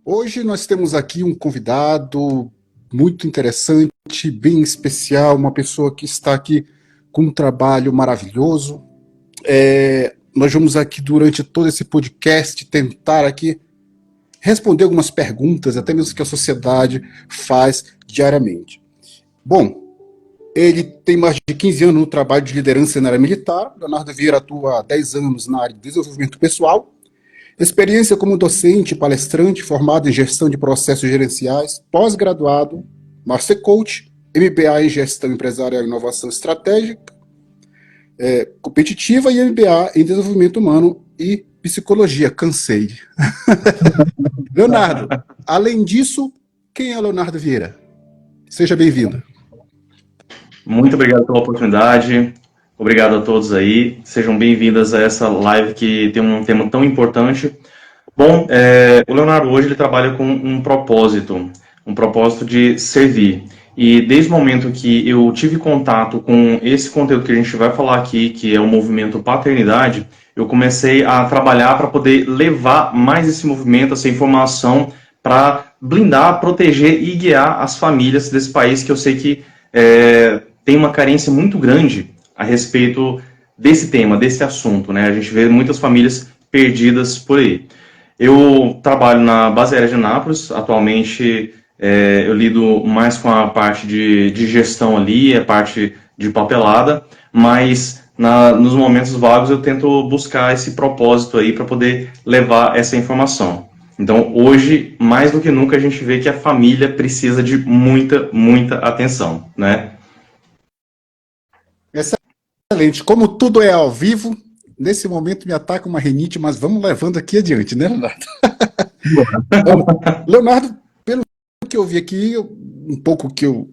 Hoje nós temos aqui um convidado muito interessante, bem especial, uma pessoa que está aqui com um trabalho maravilhoso. Nós vamos aqui durante todo esse podcast tentar aqui responder algumas perguntas, até mesmo que a sociedade faz diariamente. Bom, ele tem mais de 15 anos no trabalho de liderança na área militar. Leonardo Vieira atua há 10 anos na área de desenvolvimento pessoal. Experiência como docente, palestrante, formado em gestão de processos gerenciais, pós-graduado, Master Coach, MBA em gestão empresarial e inovação estratégica, competitiva e MBA em desenvolvimento humano e psicologia. Cansei. Leonardo, além disso, quem é Leonardo Vieira? Seja bem-vindo. Muito obrigado pela oportunidade. Obrigado a todos aí. Sejam bem-vindas a essa live que tem um tema tão importante. Bom, o Leonardo hoje ele trabalha com um propósito de servir. E desde o momento que eu tive contato com esse conteúdo que a gente vai falar aqui, que é o movimento Paternidade, eu comecei a trabalhar para poder levar mais esse movimento, essa informação, para blindar, proteger e guiar as famílias desse país que eu sei que tem uma carência muito grande a respeito desse tema, desse assunto, né? A gente vê muitas famílias perdidas por aí. Eu trabalho na base aérea de Anápolis, atualmente eu lido mais com a parte de gestão ali, a parte de papelada, mas nos momentos vagos eu tento buscar esse propósito aí para poder levar essa informação. Então, hoje, mais do que nunca, a gente vê que a família precisa de muita, muita atenção, né? Excelente. Como tudo é ao vivo, nesse momento me ataca uma rinite, mas vamos levando aqui adiante, né, Leonardo? Leonardo, pelo que eu vi aqui, um pouco que eu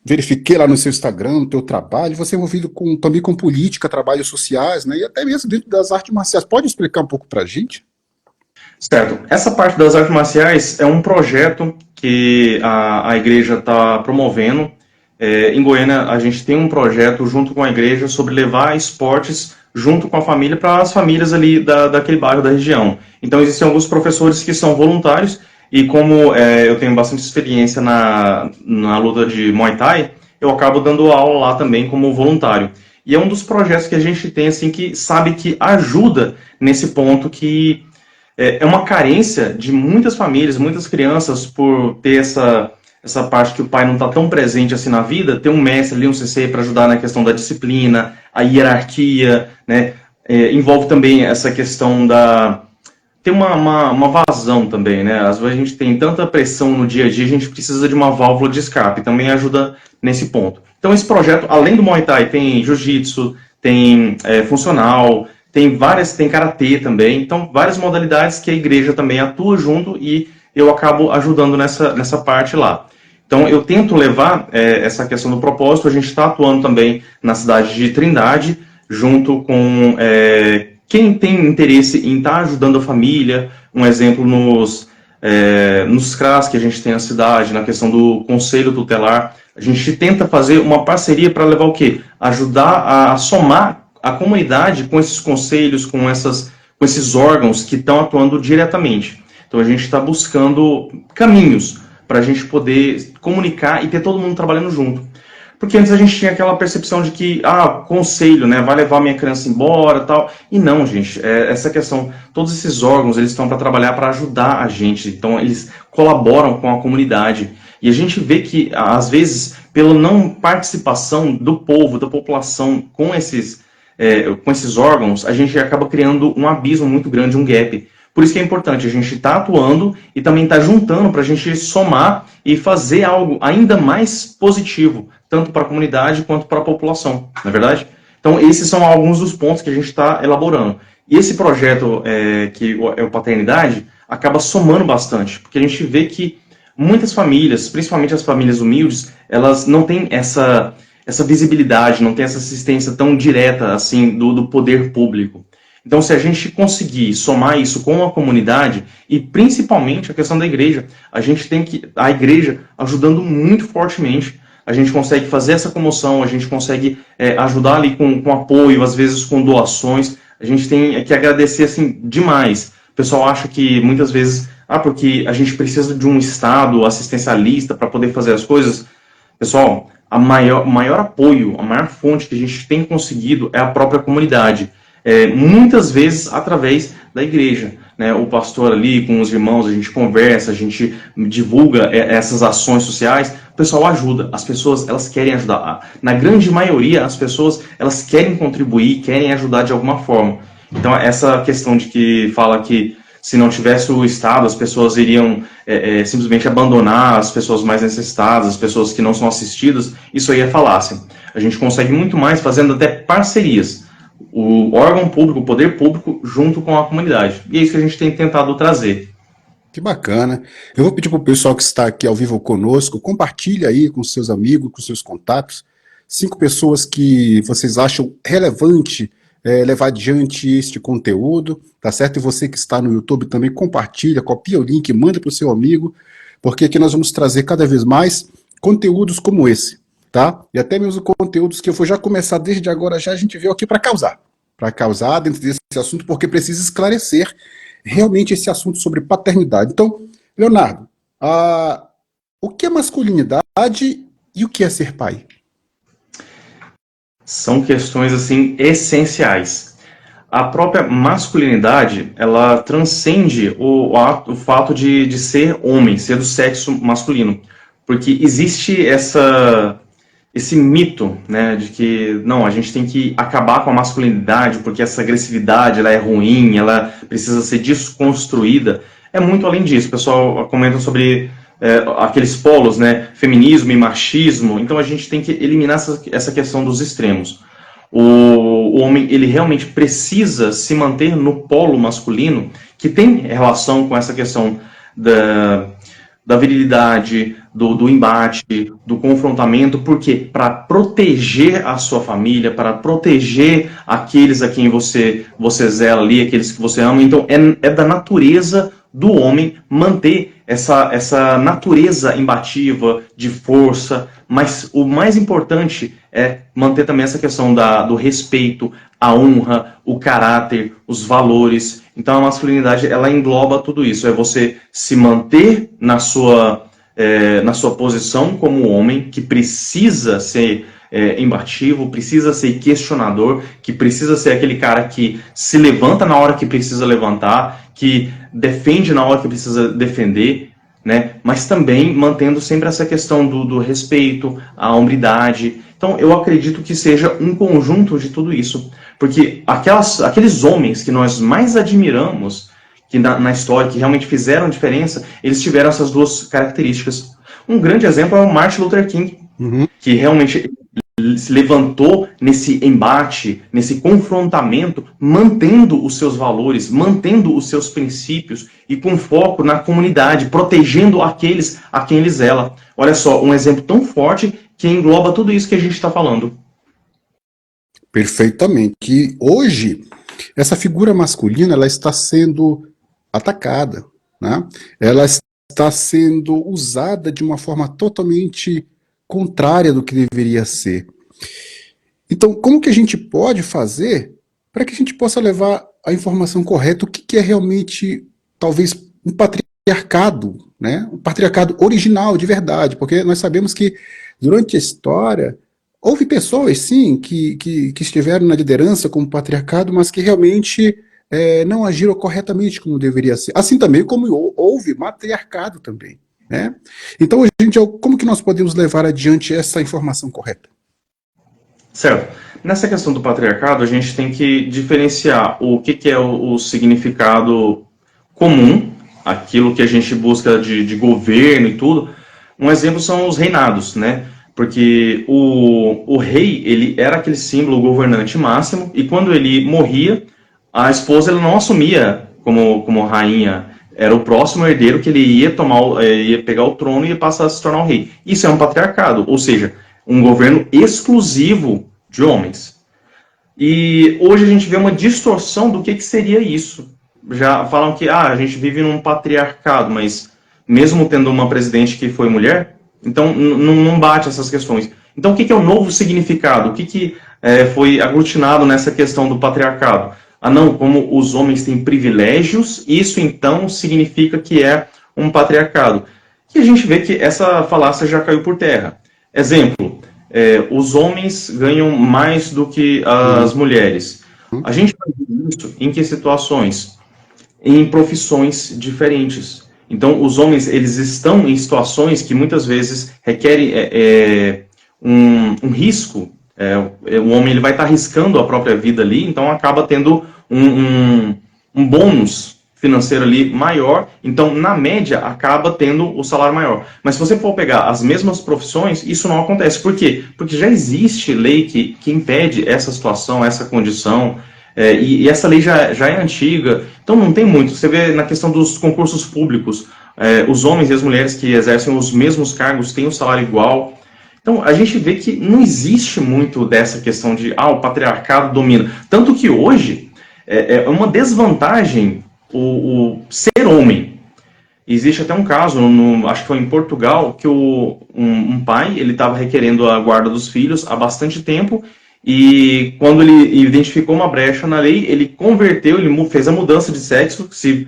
verifiquei lá no seu Instagram, no teu trabalho, você é envolvido também com política, trabalhos sociais, né, e até mesmo dentro das artes marciais. Pode explicar um pouco para a gente? Certo. Essa parte das artes marciais é um projeto que a igreja está promovendo. Em Goiânia, a gente tem um projeto junto com a igreja sobre levar esportes junto com a família para as famílias ali daquele bairro, da região. Então, existem alguns professores que são voluntários e como eu tenho bastante experiência na luta de Muay Thai, eu acabo dando aula lá também como voluntário. E é um dos projetos que a gente tem, assim, que sabe que ajuda nesse ponto que é uma carência de muitas famílias, muitas crianças por ter essa parte que o pai não está tão presente assim na vida, ter um mestre ali, um CC para ajudar na questão da disciplina, a hierarquia, né? Envolve também essa questão tem uma vazão também, né? Às vezes a gente tem tanta pressão no dia a dia, a gente precisa de uma válvula de escape, também ajuda nesse ponto. Então esse projeto, além do Muay Thai, tem Jiu-Jitsu, tem funcional, tem karatê também, então várias modalidades que a igreja também atua junto e eu acabo ajudando nessa parte lá. Então eu tento levar essa questão do propósito, a gente está atuando também na cidade de Trindade, junto com quem tem interesse em estar ajudando a família, um exemplo nos CRAS que a gente tem na cidade, na questão do conselho tutelar, a gente tenta fazer uma parceria para levar o quê? Ajudar a somar a comunidade com esses conselhos, com esses órgãos que estão atuando diretamente. Então a gente está buscando caminhos para a gente poder comunicar e ter todo mundo trabalhando junto. Porque antes a gente tinha aquela percepção de que, conselho, né, vai levar minha criança embora e tal. E não, gente, essa questão, todos esses órgãos, eles estão para trabalhar, para ajudar a gente. Então eles colaboram com a comunidade. E a gente vê que, às vezes, pela não participação do povo, da população com esses órgãos, a gente acaba criando um abismo muito grande, um gap. Por isso que é importante a gente estar atuando e também estar juntando para a gente somar e fazer algo ainda mais positivo, tanto para a comunidade quanto para a população, não é verdade? Então, esses são alguns dos pontos que a gente está elaborando. E esse projeto, que é o Paternidade, acaba somando bastante, porque a gente vê que muitas famílias, principalmente as famílias humildes, elas não têm essa visibilidade, não tem essa assistência tão direta assim do poder público. Então, se a gente conseguir somar isso com a comunidade, e principalmente a questão da igreja, a igreja ajudando muito fortemente, a gente consegue fazer essa comoção, a gente consegue ajudar ali com apoio, às vezes com doações, a gente tem que agradecer assim demais. O pessoal acha que muitas vezes Ah, porque a gente precisa de um Estado assistencialista para poder fazer as coisas. Pessoal, maior apoio, a maior fonte que a gente tem conseguido é a própria comunidade. Muitas vezes através da igreja. Né? O pastor ali, com os irmãos, a gente conversa, a gente divulga essas ações sociais, o pessoal ajuda. As pessoas, elas querem ajudar. Na grande maioria, as pessoas, elas querem contribuir, querem ajudar de alguma forma. Então, essa questão de que fala que se não tivesse o Estado, as pessoas iriam simplesmente abandonar as pessoas mais necessitadas, as pessoas que não são assistidas, isso aí é falácia. A gente consegue muito mais fazendo até parcerias. O órgão público, o poder público, junto com a comunidade. E é isso que a gente tem tentado trazer. Que bacana. Eu vou pedir para o pessoal que está aqui ao vivo conosco, compartilhe aí com seus amigos, com seus contatos, 5 pessoas que vocês acham relevante levar adiante este conteúdo, tá certo? E você que está no YouTube também compartilha, copia o link, manda para o seu amigo, porque aqui nós vamos trazer cada vez mais conteúdos como esse, tá? E até mesmo conteúdos que eu vou já começar desde agora, já a gente veio aqui para causar dentro desse assunto, porque precisa esclarecer realmente esse assunto sobre paternidade. Então, Leonardo, o que é masculinidade e o que é ser pai? São questões, assim, essenciais. A própria masculinidade, ela transcende o fato de ser homem, ser do sexo masculino. Porque existe esse mito, né, de que, não, a gente tem que acabar com a masculinidade, porque essa agressividade, ela é ruim, ela precisa ser desconstruída. É muito além disso. O pessoal comenta sobre aqueles polos, né, feminismo e machismo. Então a gente tem que eliminar essa questão dos extremos. O homem, ele realmente precisa se manter no polo masculino, que tem relação com essa questão da virilidade, do embate, do confrontamento, porque para proteger a sua família, para proteger aqueles a quem você zela ali, aqueles que você ama. Então é da natureza do homem manter essa natureza imbativa, de força, mas o mais importante é manter também essa questão do respeito, a honra, o caráter, os valores. Então a masculinidade, ela engloba tudo isso, é você se manter na sua posição como homem, que precisa ser imbatível, precisa ser questionador, que precisa ser aquele cara que se levanta na hora que precisa levantar, que defende na hora que precisa defender, né? Mas também mantendo sempre essa questão do respeito, a hombridade. Então eu acredito que seja um conjunto de tudo isso, porque aqueles homens que nós mais admiramos, que na história, que realmente fizeram diferença, eles tiveram essas duas características. Um grande exemplo é o Martin Luther King, que realmente se levantou nesse embate, nesse confrontamento, mantendo os seus valores, mantendo os seus princípios e com foco na comunidade, protegendo aqueles a quem ele zela. Olha só, um exemplo tão forte que engloba tudo isso que a gente está falando. Perfeitamente. E hoje, essa figura masculina, ela está sendo atacada, né? Ela está sendo usada de uma forma totalmente contrária do que deveria ser. Então, como que a gente pode fazer para que a gente possa levar a informação correta, o que é realmente, talvez, um patriarcado, né? Um patriarcado original, de verdade, porque nós sabemos que, durante a história, houve pessoas, sim, que estiveram na liderança como patriarcado, mas que realmente não agiram corretamente como deveria ser. Assim também como houve matriarcado também, né? Então, gente, como que nós podemos levar adiante essa informação correta? Certo. Nessa questão do patriarcado, a gente tem que diferenciar o que é o significado comum, aquilo que a gente busca de governo e tudo. Um exemplo são os reinados, né? Porque o rei, ele era aquele símbolo, o governante máximo, e quando ele morria, a esposa ela não assumia como rainha, era o próximo herdeiro que ele ia pegar o trono e ia passar a se tornar o rei. Isso é um patriarcado, ou seja, um governo exclusivo de homens. E hoje a gente vê uma distorção do que seria isso. Já falam que a gente vive num patriarcado, mas mesmo tendo uma presidente que foi mulher, então não bate essas questões. Então o que é o novo significado? O que foi aglutinado nessa questão do patriarcado? ah não, como os homens têm privilégios, isso então significa que é um patriarcado. E a gente vê que essa falácia já caiu por terra. Exemplo, os homens ganham mais do que as mulheres. A gente vai ver isso em que situações? Em profissões diferentes. Então, os homens, eles estão em situações que muitas vezes requerem um risco. O homem ele vai estar arriscando a própria vida ali, então acaba tendo um bônus financeiro ali maior, então na média acaba tendo o salário maior. Mas se você for pegar as mesmas profissões, isso não acontece. Por quê? Porque já existe lei que impede essa situação, essa condição, e essa lei já é antiga, então não tem muito. Você vê na questão dos concursos públicos, os homens e as mulheres que exercem os mesmos cargos têm um salário igual. Então, a gente vê que não existe muito dessa questão de, o patriarcado domina. Tanto que hoje é uma desvantagem o ser homem. Existe até um caso, acho que foi em Portugal, que um pai ele estava requerendo a guarda dos filhos há bastante tempo, e quando ele identificou uma brecha na lei, ele converteu, ele fez a mudança de sexo, se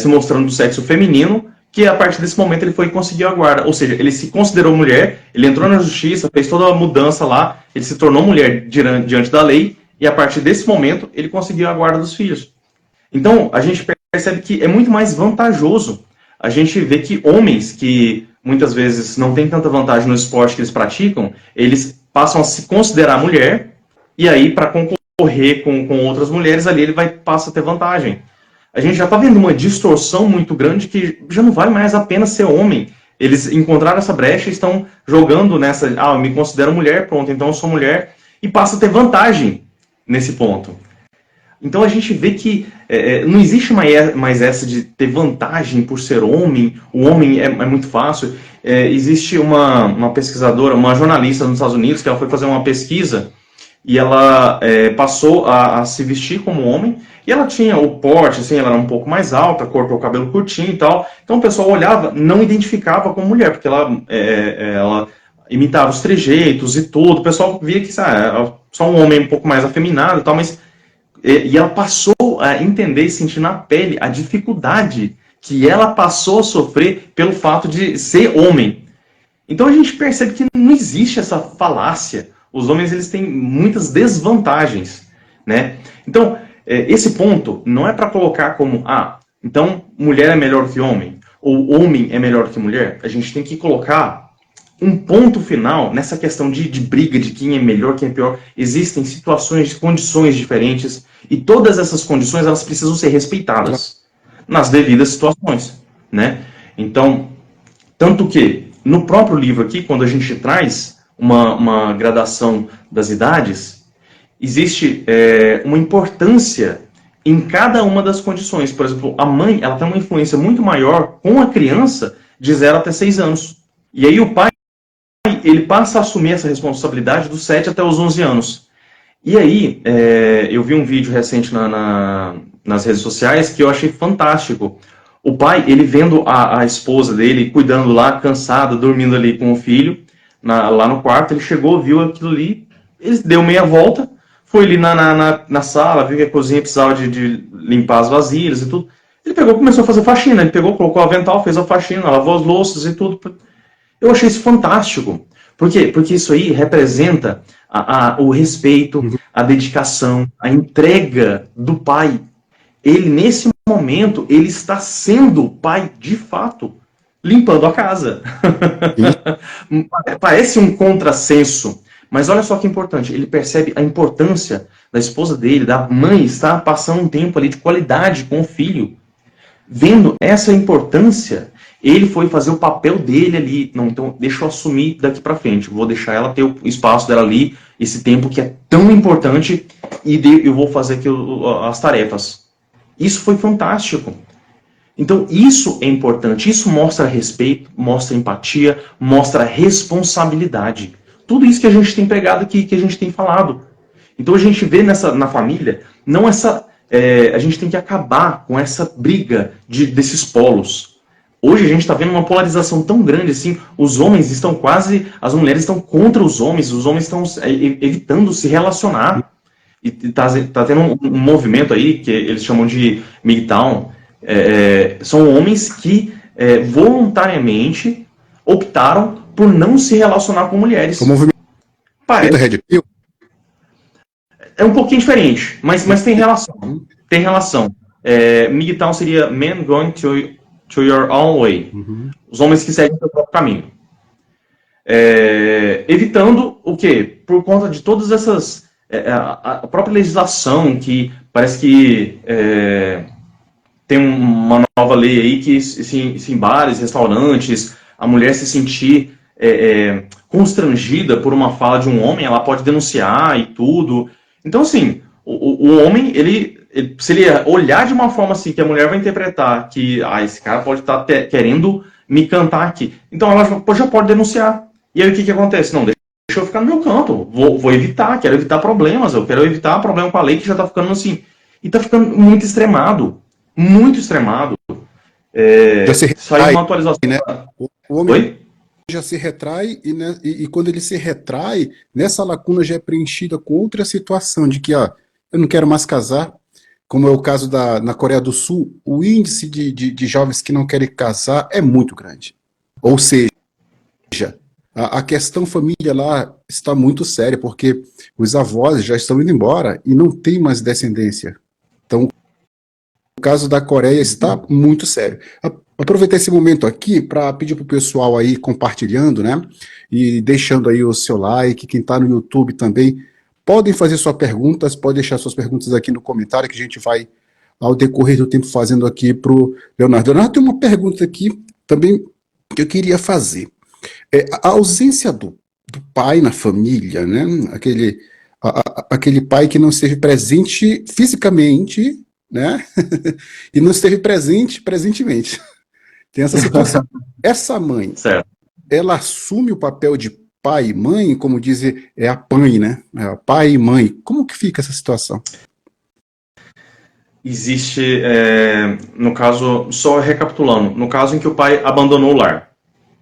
mostrando do sexo feminino, que a partir desse momento ele foi e conseguiu a guarda. Ou seja, ele se considerou mulher, ele entrou na justiça, fez toda a mudança lá, ele se tornou mulher diante da lei, e a partir desse momento ele conseguiu a guarda dos filhos. Então, a gente percebe que é muito mais vantajoso. A gente vê que homens que muitas vezes não têm tanta vantagem no esporte que eles praticam, eles passam a se considerar mulher, e aí para concorrer com outras mulheres ali, ele passa a ter vantagem. A gente já está vendo uma distorção muito grande que já não vale mais a pena ser homem. Eles encontraram essa brecha e estão jogando nessa, eu me considero mulher, pronto, então eu sou mulher, e passa a ter vantagem nesse ponto. Então a gente vê que não existe mais essa de ter vantagem por ser homem, o homem é muito fácil. Existe uma pesquisadora, uma jornalista nos Estados Unidos, que ela foi fazer uma pesquisa e ela passou a se vestir como homem, e ela tinha o porte, assim, ela era um pouco mais alta, cortou o cabelo curtinho e tal, então o pessoal olhava, não identificava como mulher, porque ela imitava os trejeitos e tudo, o pessoal via que só um homem um pouco mais afeminado e tal, mas e ela passou a entender e sentir na pele a dificuldade que ela passou a sofrer pelo fato de ser homem. Então a gente percebe que não existe essa falácia. Os homens eles têm muitas desvantagens, né? Então, esse ponto não é para colocar como, então mulher é melhor que homem, ou homem é melhor que mulher. A gente tem que colocar um ponto final nessa questão de briga, de quem é melhor, quem é pior. Existem situações, condições diferentes, e todas essas condições elas precisam ser respeitadas nas devidas situações, né? Então, tanto que no próprio livro aqui, quando a gente traz uma gradação das idades, existe uma importância em cada uma das condições. Por exemplo, a mãe ela tem uma influência muito maior com a criança de 0 até 6 anos. E aí o pai ele passa a assumir essa responsabilidade dos 7 até os 11 anos. E aí, eu vi um vídeo recente nas redes sociais que eu achei fantástico. O pai, ele vendo a esposa dele cuidando lá, cansada, dormindo ali com o filho, lá no quarto, ele chegou, viu aquilo ali, ele deu meia volta, foi ali na sala, viu que a cozinha precisava de limpar as vasilhas e tudo. Ele pegou e começou a fazer faxina, ele pegou, colocou o avental, fez a faxina, lavou as louças e tudo. Eu achei isso fantástico. Por quê? Porque isso aí representa o respeito, a dedicação, a entrega do pai. Ele, nesse momento, ele está sendo pai de fato, limpando a casa. Parece um contrassenso, mas olha só que importante. Ele percebe a importância da esposa dele, da mãe, estar passando um tempo ali de qualidade com o filho. Vendo essa importância, ele foi fazer o papel dele ali. Não, então deixa eu assumir daqui pra frente. Vou deixar ela ter o espaço dela ali, esse tempo que é tão importante, e eu vou fazer aqui as tarefas. Isso foi fantástico. Então isso é importante. Isso mostra respeito, mostra empatia, mostra responsabilidade. Tudo isso que a gente tem pregado aqui, que a gente tem falado. Então a gente vê na família, não essa... a gente tem que acabar com essa briga desses polos. Hoje a gente está vendo uma polarização tão grande assim, os homens estão quase, as mulheres estão contra os homens estão evitando se relacionar. e tá tendo um movimento aí, que eles chamam de MGTOW, são homens que voluntariamente optaram por não se relacionar com mulheres. O movimento Parece, Red Pill. é um pouquinho diferente, mas tem relação. Tem relação. MGTOW seria Men Going to Your Own Way. Uhum. Os homens que seguem o seu próprio caminho. Evitando o quê? Por conta de todas essas... a própria legislação, que parece que tem uma nova lei aí que se em bares, restaurantes, a mulher se sentir constrangida por uma fala de um homem, ela pode denunciar e tudo. Então, assim, o homem, se ele olhar de uma forma assim, que a mulher vai interpretar que esse cara pode estar querendo me cantar aqui, então ela já pode denunciar. E aí o que acontece? Não, deixa eu ficar no meu canto, vou evitar, quero evitar problemas, eu quero evitar problema com a lei que já está ficando assim. E está ficando muito extremado. Muito extremado. Saiu uma atualização. Né? O homem já se retrai e quando ele se retrai, nessa lacuna já é preenchida com outra situação de que eu não quero mais casar, como é o caso na Coreia do Sul, o índice de jovens que não querem casar é muito grande. Ou seja, a questão família lá está muito séria, porque os avós já estão indo embora e não tem mais descendência. Então, o caso da Coreia está muito sério. Aproveitar esse momento aqui para pedir para o pessoal aí compartilhando, né? E deixando aí o seu like, quem está no YouTube também, podem fazer suas perguntas, pode deixar suas perguntas aqui no comentário que a gente vai, ao decorrer do tempo, fazendo aqui para o Leonardo. Leonardo, tem uma pergunta aqui também que eu queria fazer. A ausência do pai na família, né? Aquele pai que não esteve presente fisicamente, né? E não esteve presentemente. Tem essa situação. Essa mãe, certo, ela assume o papel de pai e mãe, como dizem, a PAN, né? Pai e mãe. Como que fica essa situação? Existe, no caso, só recapitulando, no caso em que o pai abandonou o lar.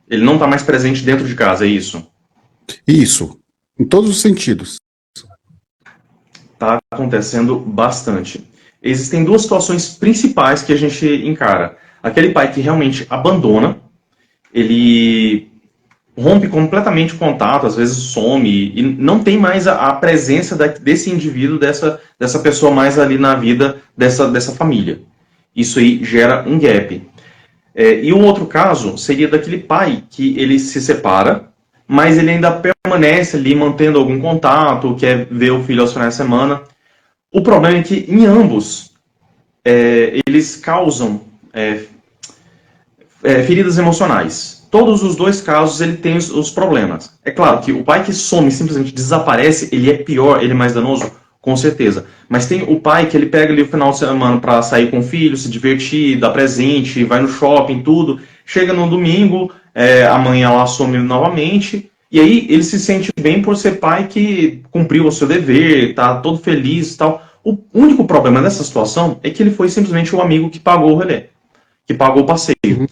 Ele não está mais presente dentro de casa, é isso? Isso, em todos os sentidos. Está acontecendo bastante. Existem duas situações principais que a gente encara. Aquele pai que realmente abandona, ele rompe completamente o contato, às vezes some, e não tem mais a presença desse indivíduo, dessa pessoa mais ali na vida dessa família. Isso aí gera um gap. E um outro caso seria daquele pai que ele se separa, mas ele ainda permanece ali mantendo algum contato, quer ver o filho aos finais de semana. O problema é que em ambos eles causam feridas emocionais. Todos os dois casos ele tem os problemas. É claro que o pai que some, simplesmente desaparece, ele é pior, ele é mais danoso, com certeza. Mas tem o pai que ele pega ali o final de semana para sair com o filho, se divertir, dar presente, vai no shopping, tudo. Chega no domingo, amanhã lá some novamente. E aí ele se sente bem por ser pai que cumpriu o seu dever, tá todo feliz e tal. O único problema dessa situação é que ele foi simplesmente o amigo que pagou o relé, que pagou o passeio. Uhum.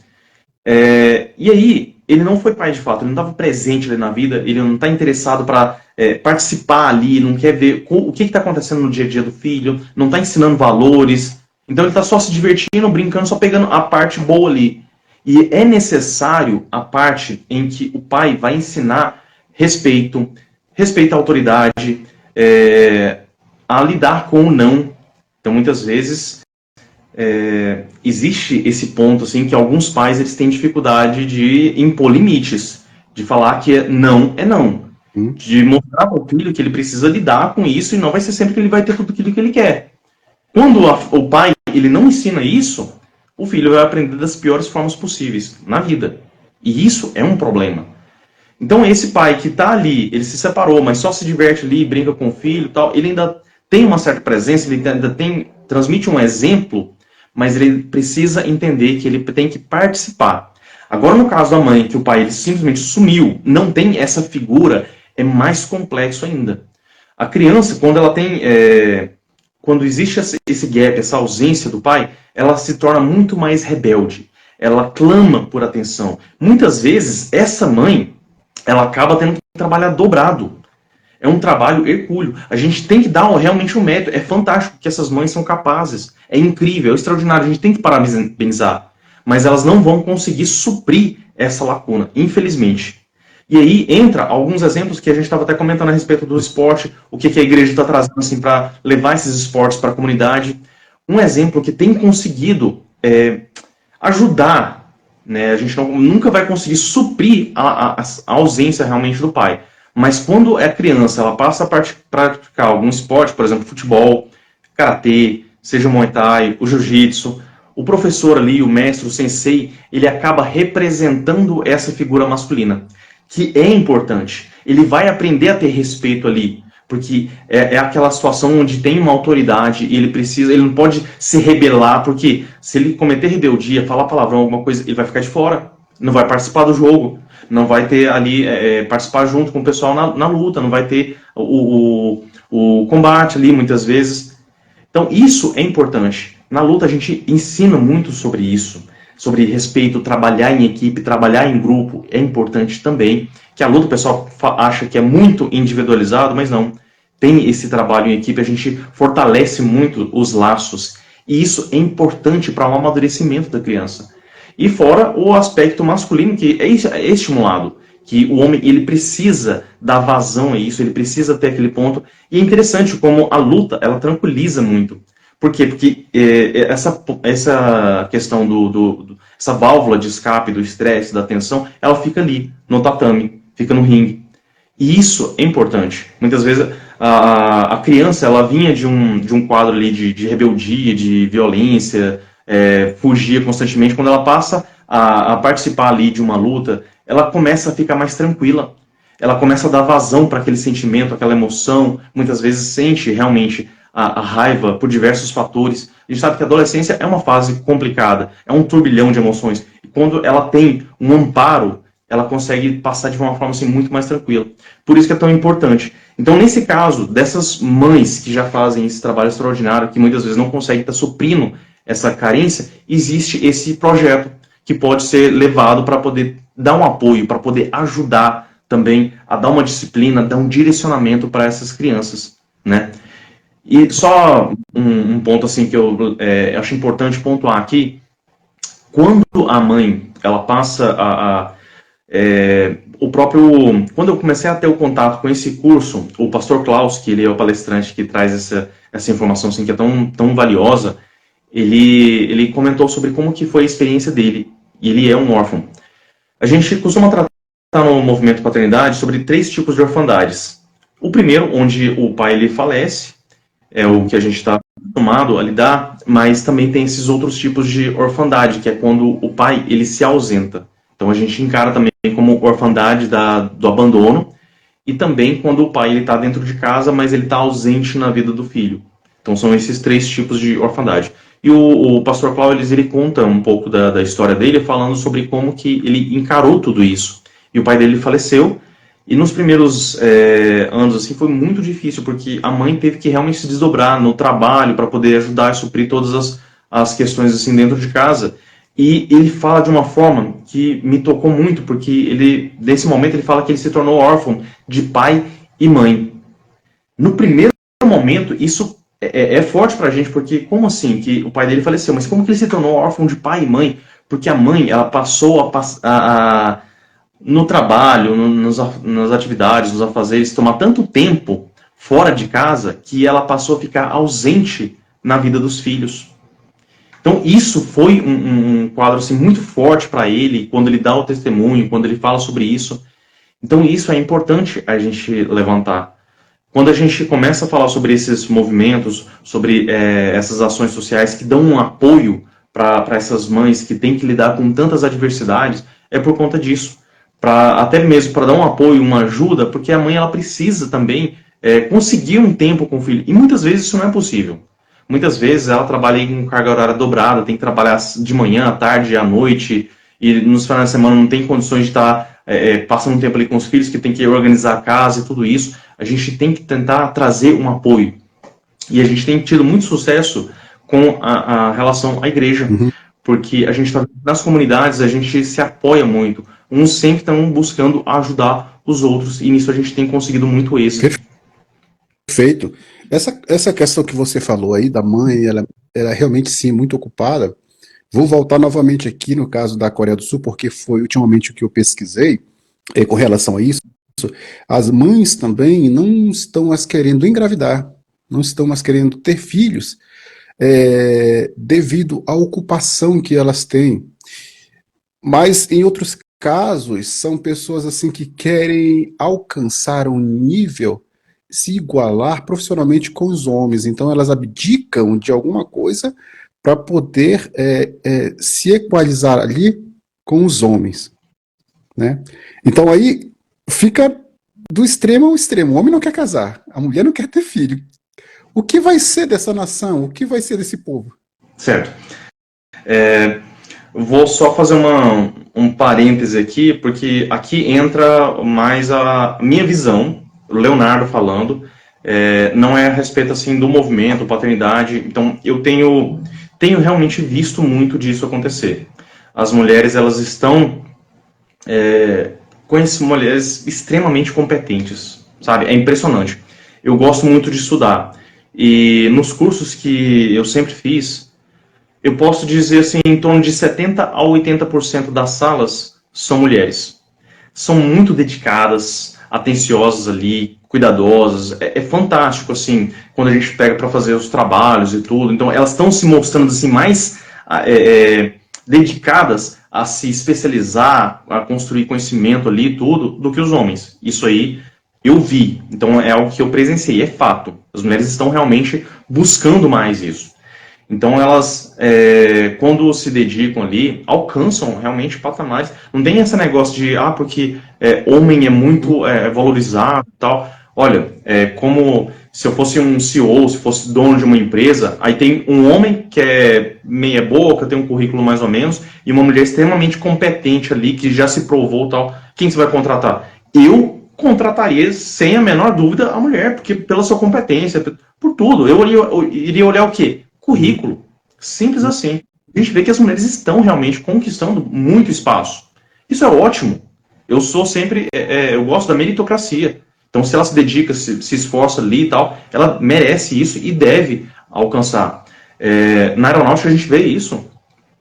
E aí, ele não foi pai de fato, ele não estava presente ali na vida, ele não está interessado para participar ali, não quer ver o que está acontecendo no dia a dia do filho, não está ensinando valores, então ele está só se divertindo, brincando, só pegando a parte boa ali. E é necessário a parte em que o pai vai ensinar respeito à autoridade, a lidar com o não. Então, muitas vezes, existe esse ponto assim, que alguns pais eles têm dificuldade de impor limites, de falar que não é não, de mostrar para o filho que ele precisa lidar com isso e não vai ser sempre que ele vai ter tudo aquilo que ele quer. Quando o pai ele não ensina isso, o filho vai aprender das piores formas possíveis na vida. E isso é um problema. Então esse pai que está ali, ele se separou, mas só se diverte ali, brinca com o filho e tal, ele ainda tem uma certa presença, ele ainda transmite um exemplo, mas ele precisa entender que ele tem que participar. Agora, no caso da mãe, que o pai ele simplesmente sumiu, não tem essa figura, é mais complexo ainda. A criança, quando ela tem... quando existe esse gap, essa ausência do pai, ela se torna muito mais rebelde. Ela clama por atenção. Muitas vezes, essa mãe, ela acaba tendo que trabalhar dobrado. É um trabalho hercúleo. A gente tem que dar realmente um mérito. É fantástico que essas mães são capazes. É incrível, é extraordinário. A gente tem que parabenizar. Mas elas não vão conseguir suprir essa lacuna, infelizmente. E aí entra alguns exemplos que a gente estava até comentando a respeito do esporte, o que a igreja está trazendo assim, para levar esses esportes para a comunidade. Um exemplo que tem conseguido ajudar, né? A gente nunca vai conseguir suprir a ausência realmente do pai. Mas quando é criança, ela passa a praticar algum esporte, por exemplo, futebol, karatê, seja o Muay Thai, o jiu-jitsu, o professor ali, o mestre, o sensei, ele acaba representando essa figura masculina, que é importante. Ele vai aprender a ter respeito ali, porque é aquela situação onde tem uma autoridade e ele não pode se rebelar, porque se ele cometer rebeldia, falar palavrão, alguma coisa, ele vai ficar de fora, não vai participar do jogo, não vai ter ali, participar junto com o pessoal na luta, não vai ter o combate ali, muitas vezes. Então, isso é importante. Na luta, a gente ensina muito sobre isso, sobre respeito, trabalhar em equipe, trabalhar em grupo, é importante também. Que a luta, o pessoal acha que é muito individualizado, mas não. Tem esse trabalho em equipe, a gente fortalece muito os laços. E isso é importante para o amadurecimento da criança. E fora o aspecto masculino, que é estimulado. Que o homem ele precisa dar vazão a isso, ele precisa ter aquele ponto. E é interessante como a luta, ela tranquiliza muito. Por quê? Porque essa questão essa válvula de escape do estresse, da tensão, ela fica ali, no tatame, fica no ringue. E isso é importante. Muitas vezes a criança ela vinha de um quadro ali de rebeldia, de violência, fugia constantemente. Quando ela passa a participar ali de uma luta, ela começa a ficar mais tranquila. Ela começa a dar vazão para aquele sentimento, aquela emoção. Muitas vezes sente realmente a raiva por diversos fatores. A gente sabe que a adolescência é uma fase complicada, é um turbilhão de emoções. E quando ela tem um amparo, ela consegue passar de uma forma assim, muito mais tranquila. Por isso que é tão importante. Então, nesse caso, dessas mães que já fazem esse trabalho extraordinário, que muitas vezes não conseguem estar suprindo essa carência, existe esse projeto que pode ser levado para poder dar um apoio, para poder ajudar também a dar uma disciplina, dar um direcionamento para essas crianças, né? E só um ponto assim que eu acho importante pontuar aqui, quando a mãe ela passa quando eu comecei a ter o contato com esse curso, o pastor Klaus, que ele é o palestrante que traz essa informação assim, que é tão valiosa, ele comentou sobre como que foi a experiência dele, e ele é um órfão. A gente costuma tratar no movimento paternidade sobre 3 tipos de orfandades. O primeiro, onde o pai ele falece, é o que a gente está acostumado a lidar, mas também tem esses outros tipos de orfandade, que é quando o pai ele se ausenta. Então a gente encara também como orfandade do abandono, e também quando o pai está dentro de casa, mas ele está ausente na vida do filho. Então são esses 3 tipos de orfandade. E o pastor Cláudio ele conta um pouco da história dele, falando sobre como que ele encarou tudo isso. E o pai dele faleceu, e nos primeiros anos assim, foi muito difícil, porque a mãe teve que realmente se desdobrar no trabalho para poder ajudar a suprir todas as questões assim, dentro de casa. E ele fala de uma forma que me tocou muito, porque nesse momento ele fala que ele se tornou órfão de pai e mãe. No primeiro momento, isso é forte pra gente, porque como assim que o pai dele faleceu? Mas como que ele se tornou órfão de pai e mãe? Porque a mãe, ela passou no trabalho, nas atividades, nos afazeres, tomar tanto tempo fora de casa, que ela passou a ficar ausente na vida dos filhos. Então isso foi um quadro assim, muito forte para ele, quando ele dá o testemunho, quando ele fala sobre isso. Então isso é importante a gente levantar. Quando a gente começa a falar sobre esses movimentos, sobre essas ações sociais que dão um apoio para essas mães que têm que lidar com tantas adversidades, é por conta disso. Até mesmo para dar um apoio, uma ajuda, porque a mãe ela precisa também conseguir um tempo com o filho. E muitas vezes isso não é possível. Muitas vezes ela trabalha com carga horária dobrada, tem que trabalhar de manhã, à tarde, à noite, e nos finais de semana não tem condições de estar passando um tempo ali com os filhos, que tem que organizar a casa e tudo isso. A gente tem que tentar trazer um apoio. E a gente tem tido muito sucesso com a relação à igreja, porque a gente está nas comunidades, a gente se apoia muito. Uns sempre estão buscando ajudar os outros, e nisso a gente tem conseguido muito êxito. Perfeito. Essa questão que você falou aí da mãe, ela é realmente sim muito ocupada. Vou voltar novamente aqui no caso da Coreia do Sul, porque foi ultimamente o que eu pesquisei com relação a isso. As mães também não estão mais querendo engravidar, não estão mais querendo ter filhos, devido à ocupação que elas têm. Mas em outros casos, são pessoas assim que querem alcançar um nível, se igualar profissionalmente com os homens. Então elas abdicam de alguma coisa para poder se equalizar ali com os homens, né? Então aí fica do extremo ao extremo. O homem não quer casar, a mulher não quer ter filho. O que vai ser dessa nação? O que vai ser desse povo? Certo. Vou só fazer um parêntese aqui, porque aqui entra mais a minha visão, o Leonardo falando, não é a respeito assim do movimento, paternidade. Então, eu tenho realmente visto muito disso acontecer. As mulheres, elas estão conheço mulheres extremamente competentes, sabe? É impressionante. Eu gosto muito de estudar. E nos cursos que eu sempre fiz, eu posso dizer assim, em torno de 70 a 80% das salas são mulheres. São muito dedicadas, atenciosas ali, cuidadosas. É fantástico, assim, quando a gente pega para fazer os trabalhos e tudo. Então, elas estão se mostrando assim mais dedicadas a se especializar, a construir conhecimento ali e tudo, do que os homens. Isso aí eu vi. Então, é algo que eu presenciei, é fato. As mulheres estão realmente buscando mais isso. Então elas, quando se dedicam ali, alcançam realmente patamares. Não tem esse negócio de, porque homem é muito valorizado e tal. Olha, como se eu fosse um CEO, se fosse dono de uma empresa, aí tem um homem que é meia boca, tem um currículo mais ou menos, e uma mulher extremamente competente ali, que já se provou e tal. Quem você vai contratar? Eu contrataria, sem a menor dúvida, a mulher, porque pela sua competência, por tudo. Eu iria olhar o quê? Currículo. Simples assim. A gente vê que as mulheres estão realmente conquistando muito espaço. Isso é ótimo. Eu sou sempre, eu gosto da meritocracia. Então, se ela se dedica, se esforça ali e tal, ela merece isso e deve alcançar. Na aeronáutica a gente vê isso.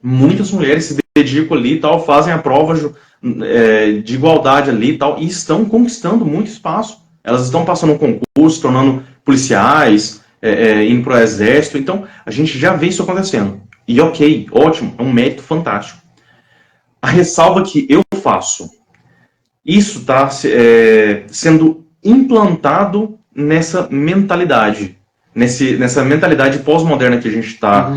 Muitas mulheres se dedicam ali e tal, fazem a prova de igualdade ali e tal, e estão conquistando muito espaço. Elas estão passando um concurso, se tornando policiais, indo para o exército. Então, a gente já vê isso acontecendo. E ok, ótimo, é um mérito fantástico. A ressalva que eu faço, isso está sendo implantado nessa mentalidade, nessa mentalidade pós-moderna que a gente está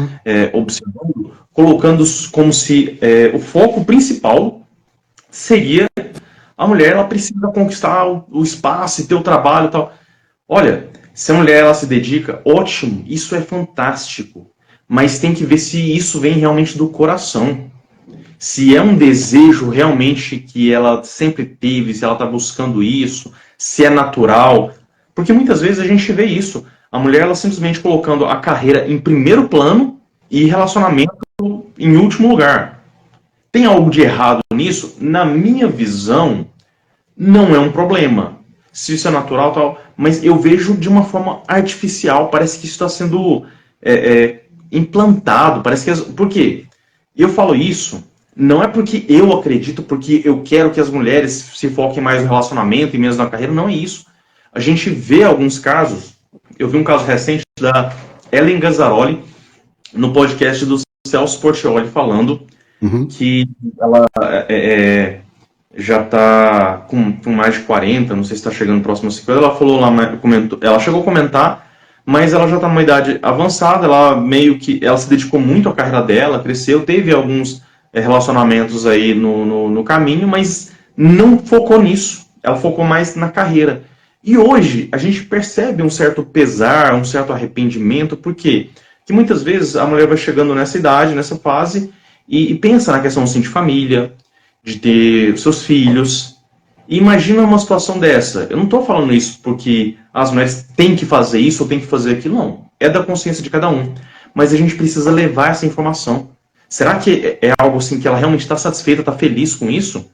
observando, colocando como se o foco principal seria a mulher, ela precisa conquistar o espaço e ter o trabalho e tal. Olha, se a mulher ela se dedica, ótimo, isso é fantástico. Mas tem que ver se isso vem realmente do coração. Se é um desejo realmente que ela sempre teve, se ela está buscando isso, se é natural. Porque muitas vezes a gente vê isso. A mulher ela simplesmente colocando a carreira em primeiro plano e relacionamento em último lugar. Tem algo de errado nisso? Na minha visão, não é um problema. Se isso é natural, tal, mas eu vejo de uma forma artificial. Parece que isso está sendo implantado. Parece que por quê? Eu falo isso não é porque eu acredito, porque eu quero que as mulheres se foquem mais no relacionamento e menos na carreira. Não é isso. A gente vê alguns casos. Eu vi um caso recente da Ellen Gazzaroli no podcast do Celso Portiolli falando que ela já está com mais de 40, não sei se está chegando próximo a 50, ela falou lá, comentou, ela chegou a comentar, mas ela já está numa idade avançada, ela se dedicou muito à carreira dela, cresceu, teve alguns relacionamentos aí no caminho, mas não focou nisso, ela focou mais na carreira. E hoje a gente percebe um certo pesar, um certo arrependimento, por quê? Porque muitas vezes a mulher vai chegando nessa idade, nessa fase, e pensa na questão assim, de família, de ter seus filhos. E imagina uma situação dessa. Eu não estou falando isso porque as mulheres têm que fazer isso ou têm que fazer aquilo, não. É da consciência de cada um. Mas a gente precisa levar essa informação. Será que é algo assim que ela realmente está satisfeita, está feliz com isso?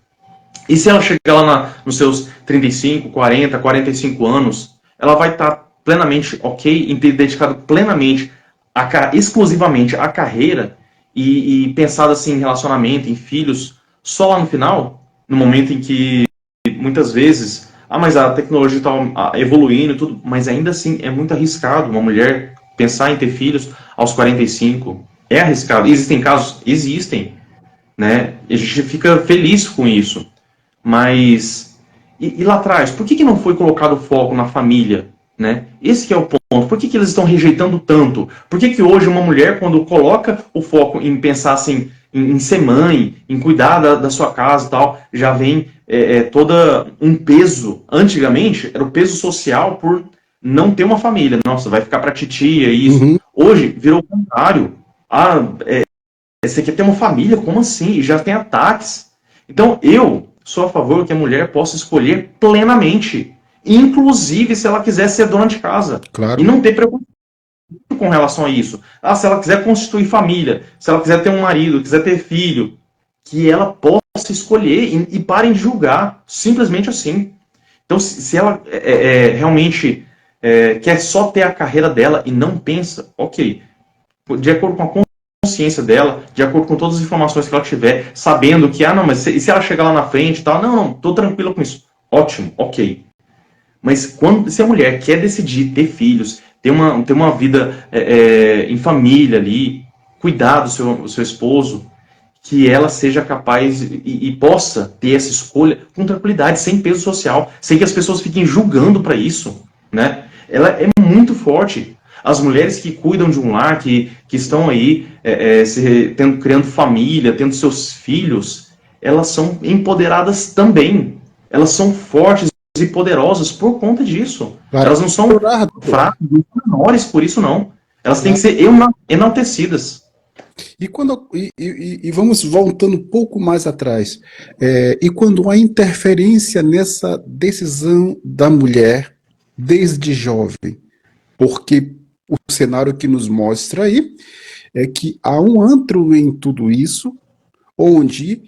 E se ela chegar lá nos seus 35, 40, 45 anos, ela vai estar plenamente ok em ter dedicado plenamente, exclusivamente à carreira e pensado assim em relacionamento, em filhos, só lá no final, no momento em que muitas vezes, mas a tecnologia está evoluindo e tudo, mas ainda assim é muito arriscado uma mulher pensar em ter filhos aos 45. É arriscado. Existem casos? Existem, né? E a gente fica feliz com isso. Mas, e lá atrás, por que não foi colocado foco na família, né? Esse que é o ponto. Por que eles estão rejeitando tanto? Por que hoje uma mulher, quando coloca o foco em pensar assim, em ser mãe, em cuidar da sua casa e tal, já vem toda um peso. Antigamente, era o peso social por não ter uma família. Nossa, vai ficar pra titia, isso. Uhum. Hoje, virou o contrário. Você quer ter uma família? Como assim? E já tem ataques. Então, eu sou a favor que a mulher possa escolher plenamente. Inclusive, se ela quiser ser dona de casa. Claro. E não ter preconceito com relação a isso. Se ela quiser constituir família, se ela quiser ter um marido, quiser ter filho, que ela possa escolher e parem de julgar. Simples assim. Então, se ela realmente quer só ter a carreira dela e não pensa, ok, de acordo com a consciência dela, de acordo com todas as informações que ela tiver, sabendo que, não, mas se ela chegar lá na frente e tal, não, tô tranquila com isso. Ótimo, ok. Mas se a mulher quer decidir ter filhos, ter uma vida em família ali, cuidar do seu esposo, que ela seja capaz e possa ter essa escolha com tranquilidade, sem peso social, sem que as pessoas fiquem julgando para isso, né? Ela é muito forte. As mulheres que cuidam de um lar, que estão aí criando família, tendo seus filhos, elas são empoderadas também. Elas são fortes e poderosas por conta disso. Claro. Elas não são fracas, menores por isso, não. Elas têm que ser enaltecidas. E vamos voltando um pouco mais atrás. E quando há interferência nessa decisão da mulher desde jovem? Porque o cenário que nos mostra aí é que há um antro em tudo isso, onde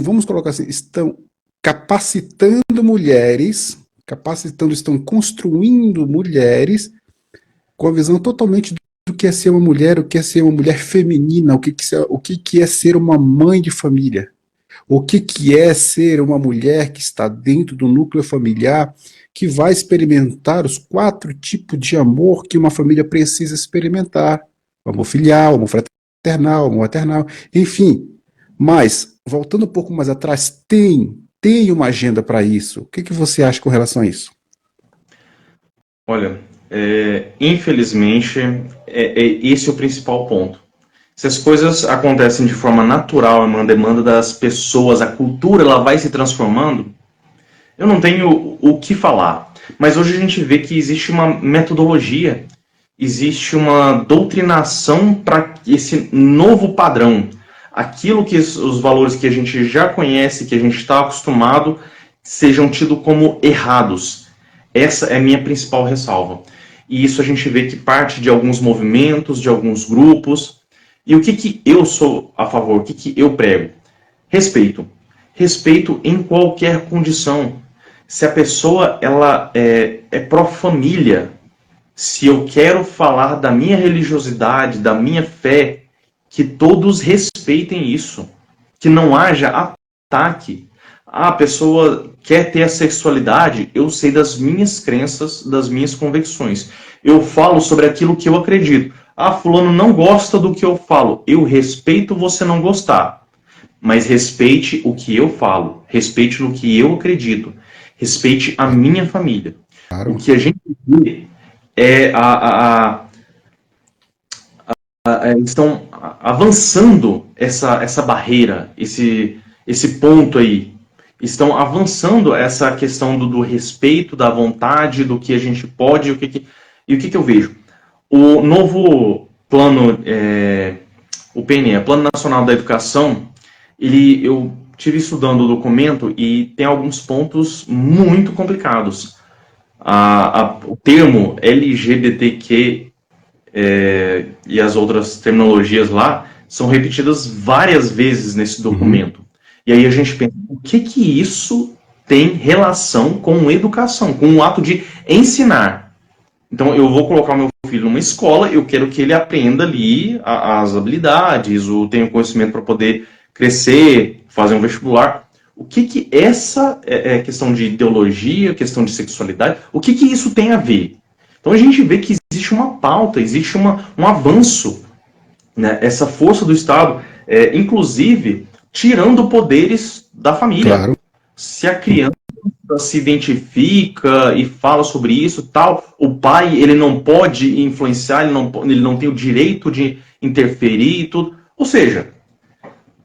vamos colocar assim, estão capacitando mulheres, estão construindo mulheres com a visão totalmente do que é ser uma mulher, o que é ser uma mulher feminina, o que é ser uma mãe de família, o que é ser uma mulher que está dentro do núcleo familiar, que vai experimentar os 4 tipos de amor que uma família precisa experimentar: o amor filial, o amor fraternal, o amor maternal, enfim. Mas, voltando um pouco mais atrás, tem uma agenda para isso. O que você acha com relação a isso? Olha, infelizmente, esse é o principal ponto. Se as coisas acontecem de forma natural, é uma demanda das pessoas, a cultura ela vai se transformando, eu não tenho o que falar. Mas hoje a gente vê que existe uma metodologia, existe uma doutrinação para esse novo padrão. Aquilo que os valores que a gente já conhece, que a gente está acostumado, sejam tidos como errados. Essa é a minha principal ressalva. E isso a gente vê que parte de alguns movimentos, de alguns grupos. E o que eu sou a favor? O que eu prego? Respeito. Respeito em qualquer condição. Se a pessoa ela é pró-família, se eu quero falar da minha religiosidade, da minha fé, que todos respeitem isso. Que não haja ataque. A pessoa quer ter a sexualidade, eu sei das minhas crenças, das minhas convicções. Eu falo sobre aquilo que eu acredito. Fulano não gosta do que eu falo. Eu respeito você não gostar. Mas respeite o que eu falo. Respeite no que eu acredito. Respeite a minha família. Claro. O que a gente vê é estão avançando essa barreira, esse ponto aí. Estão avançando essa questão do respeito, da vontade, do que a gente pode, e o que eu vejo? O novo plano, o PNE, Plano Nacional da Educação, eu tive estudando o documento e tem alguns pontos muito complicados. O termo LGBTQ e as outras terminologias lá são repetidas várias vezes nesse documento. E aí a gente pensa, o que isso tem relação com educação, com o ato de ensinar? Então, eu vou colocar o meu filho numa escola, eu quero que ele aprenda ali as habilidades, tenha o conhecimento para poder crescer, fazer um vestibular. O que essa questão de ideologia, questão de sexualidade, o que isso tem a ver? Então, a gente vê que existe uma pauta, existe um avanço, né? Essa força do Estado, inclusive, tirando poderes da família. Claro. Se a criança se identifica e fala sobre isso, tal, o pai ele não pode influenciar, ele não tem o direito de interferir e tudo. Ou seja,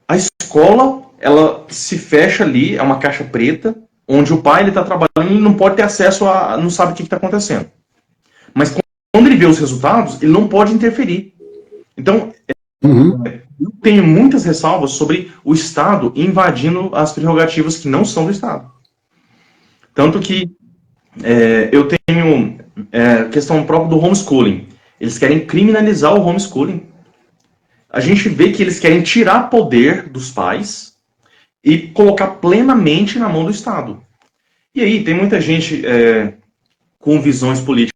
a escola ela se fecha ali, é uma caixa preta, onde o pai ele está trabalhando e não pode ter acesso não sabe o que está acontecendo. Mas quando ele vê os resultados, ele não pode interferir. Então, eu tenho muitas ressalvas sobre o Estado invadindo as prerrogativas que não são do Estado. Tanto que eu tenho questão própria do homeschooling. Eles querem criminalizar o homeschooling. A gente vê que eles querem tirar poder dos pais e colocar plenamente na mão do Estado. E aí, tem muita gente com visões políticas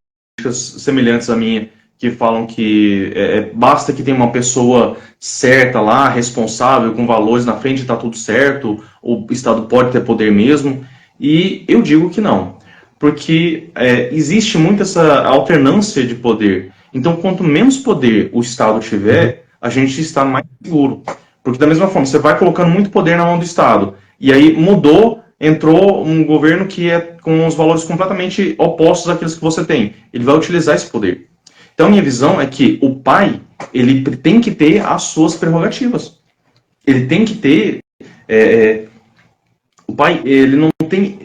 semelhantes à minha, que falam que basta que tenha uma pessoa certa lá, responsável, com valores na frente, está tudo certo, o Estado pode ter poder mesmo. E eu digo que não, porque existe muito essa alternância de poder. Então, quanto menos poder o Estado tiver, a gente está mais seguro. Porque da mesma forma, você vai colocando muito poder na mão do Estado, e aí entrou um governo que é com os valores completamente opostos àqueles que você tem. Ele vai utilizar esse poder. Então, minha visão é que o pai, ele tem que ter as suas prerrogativas. Ele tem que ter... o pai, ele não tem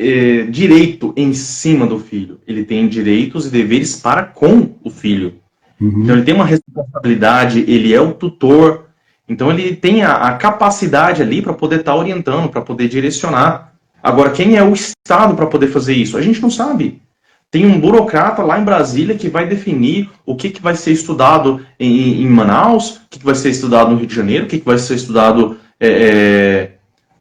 direito em cima do filho. Ele tem direitos e deveres para com o filho. Então, ele tem uma responsabilidade, ele é o tutor. Então, ele tem a capacidade ali para poder estar orientando, para poder direcionar. Agora, quem é o Estado para poder fazer isso? A gente não sabe. Tem um burocrata lá em Brasília que vai definir o que vai ser estudado em Manaus, o que vai ser estudado no Rio de Janeiro, o que vai ser estudado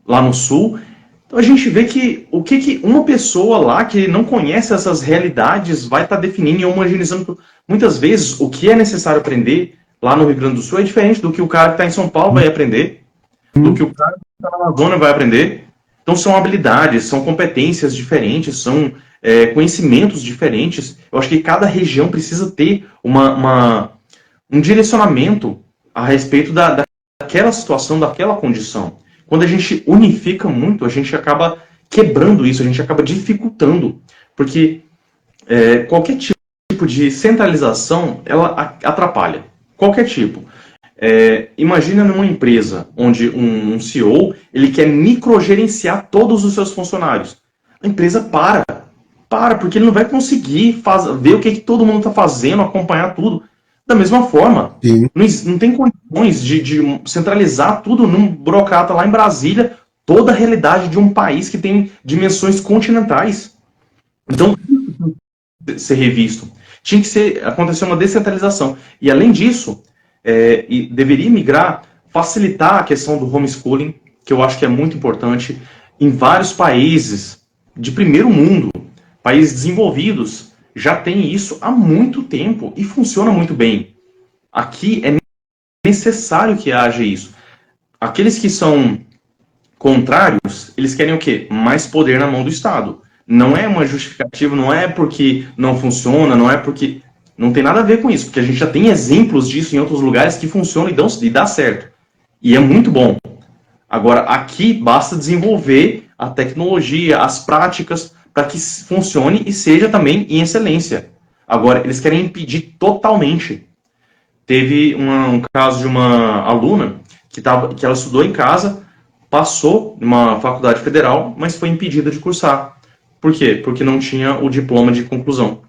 lá no Sul. Então a gente vê que o que uma pessoa lá que não conhece essas realidades vai estar definindo e homogeneizando. Muitas vezes o que é necessário aprender lá no Rio Grande do Sul é diferente do que o cara que está em São Paulo vai aprender, do que o cara que está na Amazônia vai aprender. Então são habilidades, são competências diferentes, são conhecimentos diferentes. Eu acho que cada região precisa ter um direcionamento a respeito daquela situação, daquela condição. Quando a gente unifica muito, a gente acaba quebrando isso, a gente acaba dificultando. Porque qualquer tipo de centralização, ela atrapalha. Qualquer tipo. Imagina numa empresa onde um CEO ele quer microgerenciar todos os seus funcionários. A empresa para, porque ele não vai conseguir ver o que todo mundo está fazendo, acompanhar tudo. Da mesma forma, não tem condições de centralizar tudo num burocrata lá em Brasília, toda a realidade de um país que tem dimensões continentais. Então, ser revisto. Tinha que acontecer uma descentralização. E além disso, deveria migrar, facilitar a questão do homeschooling, que eu acho que é muito importante. Em vários países de primeiro mundo, países desenvolvidos, já tem isso há muito tempo e funciona muito bem. Aqui é necessário que haja isso. Aqueles que são contrários, eles querem o quê? Mais poder na mão do Estado. Não é uma justificativa, não é porque não funciona, não é porque... Não tem nada a ver com isso, porque a gente já tem exemplos disso em outros lugares que funcionam e dá certo. E é muito bom. Agora, aqui basta desenvolver a tecnologia, as práticas, para que funcione e seja também em excelência. Agora, eles querem impedir totalmente. Teve um caso de uma aluna que ela estudou em casa, passou numa faculdade federal, mas foi impedida de cursar. Por quê? Porque não tinha o diploma de conclusão.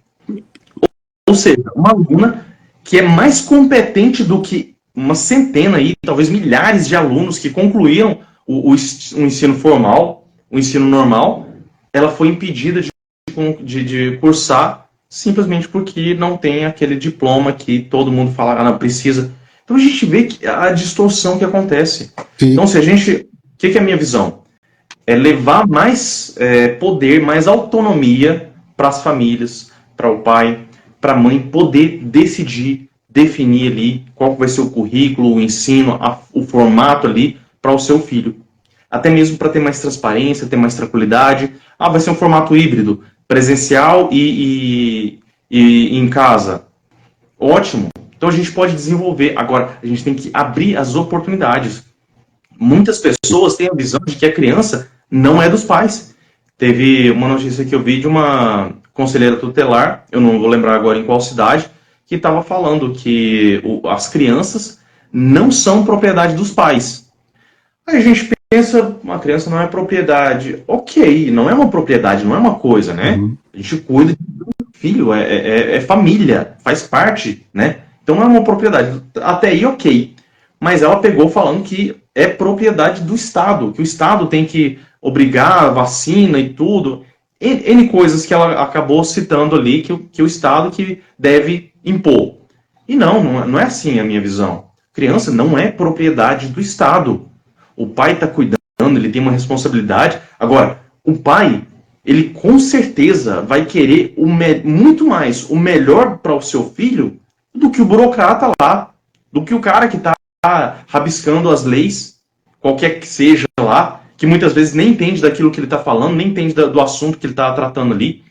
Ou seja, uma aluna que é mais competente do que uma centena, talvez milhares de alunos que concluíram o ensino formal, o ensino normal, ela foi impedida de cursar simplesmente porque não tem aquele diploma que todo mundo fala, não precisa. Então a gente vê a distorção que acontece. Sim. Então, o que é a minha visão? É levar mais poder, mais autonomia para as famílias, para o pai, para a mãe poder decidir, definir ali qual vai ser o currículo, o ensino, o formato ali para o seu filho. Até mesmo para ter mais transparência, ter mais tranquilidade. Vai ser um formato híbrido, presencial e em casa. Ótimo. Então a gente pode desenvolver. Agora, a gente tem que abrir as oportunidades. Muitas pessoas têm a visão de que a criança não é dos pais. Teve uma notícia que eu vi de uma conselheira tutelar, eu não vou lembrar agora em qual cidade, que estava falando que as crianças não são propriedade dos pais. Aí a gente pensa, uma criança não é propriedade. Ok, não é uma propriedade, não é uma coisa, né? Uhum. A gente cuida de um filho, é família, faz parte, né? Então não é uma propriedade. Até aí, ok. Mas ela pegou falando que é propriedade do Estado, que o Estado tem que obrigar a vacina e tudo. N coisas que ela acabou citando ali que o Estado que deve impor. E não é assim a minha visão. Criança não é propriedade do Estado. O pai está cuidando, ele tem uma responsabilidade. Agora, o pai, ele com certeza vai querer muito mais o melhor para o seu filho do que o burocrata lá, do que o cara que está rabiscando as leis, qualquer que seja lá, que muitas vezes nem entende daquilo que ele está falando, nem entende do assunto que ele está tratando ali.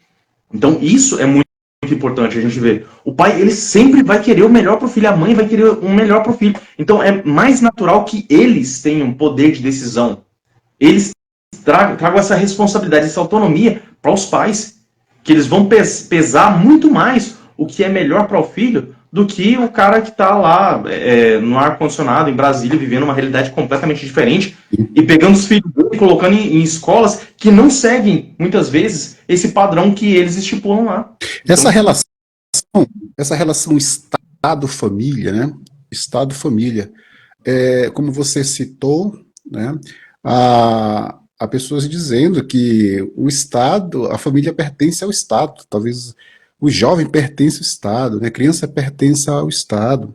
Então, isso é muito importante a gente ver. O pai, ele sempre vai querer o melhor para o filho, a mãe vai querer o melhor para o filho. Então, é mais natural que eles tenham poder de decisão. Eles tragam essa responsabilidade, essa autonomia para os pais, que eles vão pesar muito mais o que é melhor para o filho do que o cara que está lá no ar-condicionado em Brasília, vivendo uma realidade completamente diferente e pegando os filhos e colocando em escolas que não seguem, muitas vezes, esse padrão que eles estipulam lá. Então, Essa relação Estado-família, né? Estado-família. Como você citou, né? Há pessoas dizendo que o Estado, a família pertence ao Estado, talvez o jovem pertence ao Estado, né? A criança pertence ao Estado.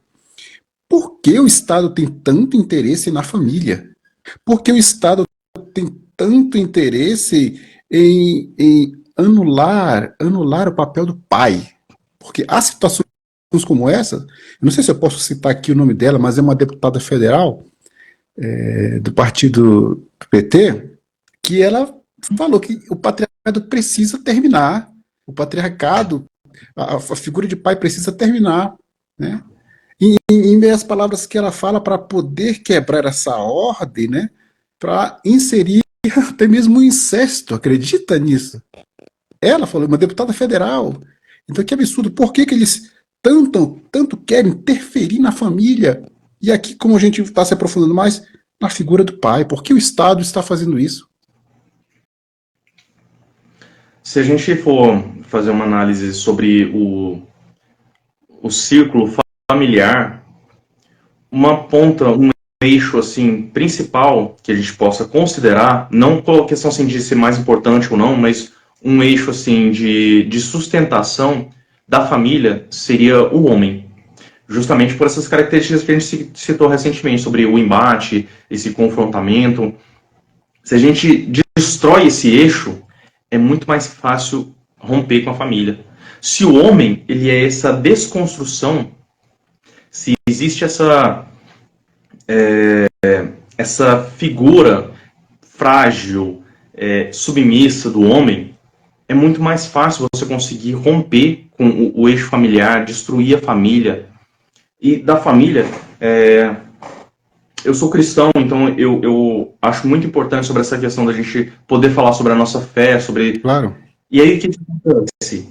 Por que o Estado tem tanto interesse na família? Por que o Estado tem tanto interesse em anular o papel do pai? Porque há situações como essa, eu não sei se eu posso citar aqui o nome dela, mas é uma deputada federal do partido do PT, que ela falou que o patriarcado precisa terminar, o patriarcado, a figura de pai precisa terminar, né? Em meias palavras que ela fala para poder quebrar essa ordem, né? Para inserir até mesmo o incesto, acredita nisso? Ela falou, uma deputada federal. Então que absurdo, por que eles tanto querem interferir na família? E aqui, como a gente está se aprofundando mais, na figura do pai, por que o Estado está fazendo isso? se a gente for fazer uma análise sobre o círculo familiar, uma ponta, um eixo assim principal que a gente possa considerar, não com a questão assim, de ser mais importante ou não, mas um eixo assim de sustentação da família seria o homem. Justamente por essas características que a gente citou recentemente sobre o embate, esse confrontamento. Se a gente destrói esse eixo, é muito mais fácil romper com a família. Se o homem ele é essa desconstrução, se existe essa figura frágil, submissa do homem, é muito mais fácil você conseguir romper com o eixo familiar, destruir a família. E da família, eu sou cristão, então eu acho muito importante sobre essa questão da gente poder falar sobre a nossa fé, sobre... Claro. E aí, o que acontece?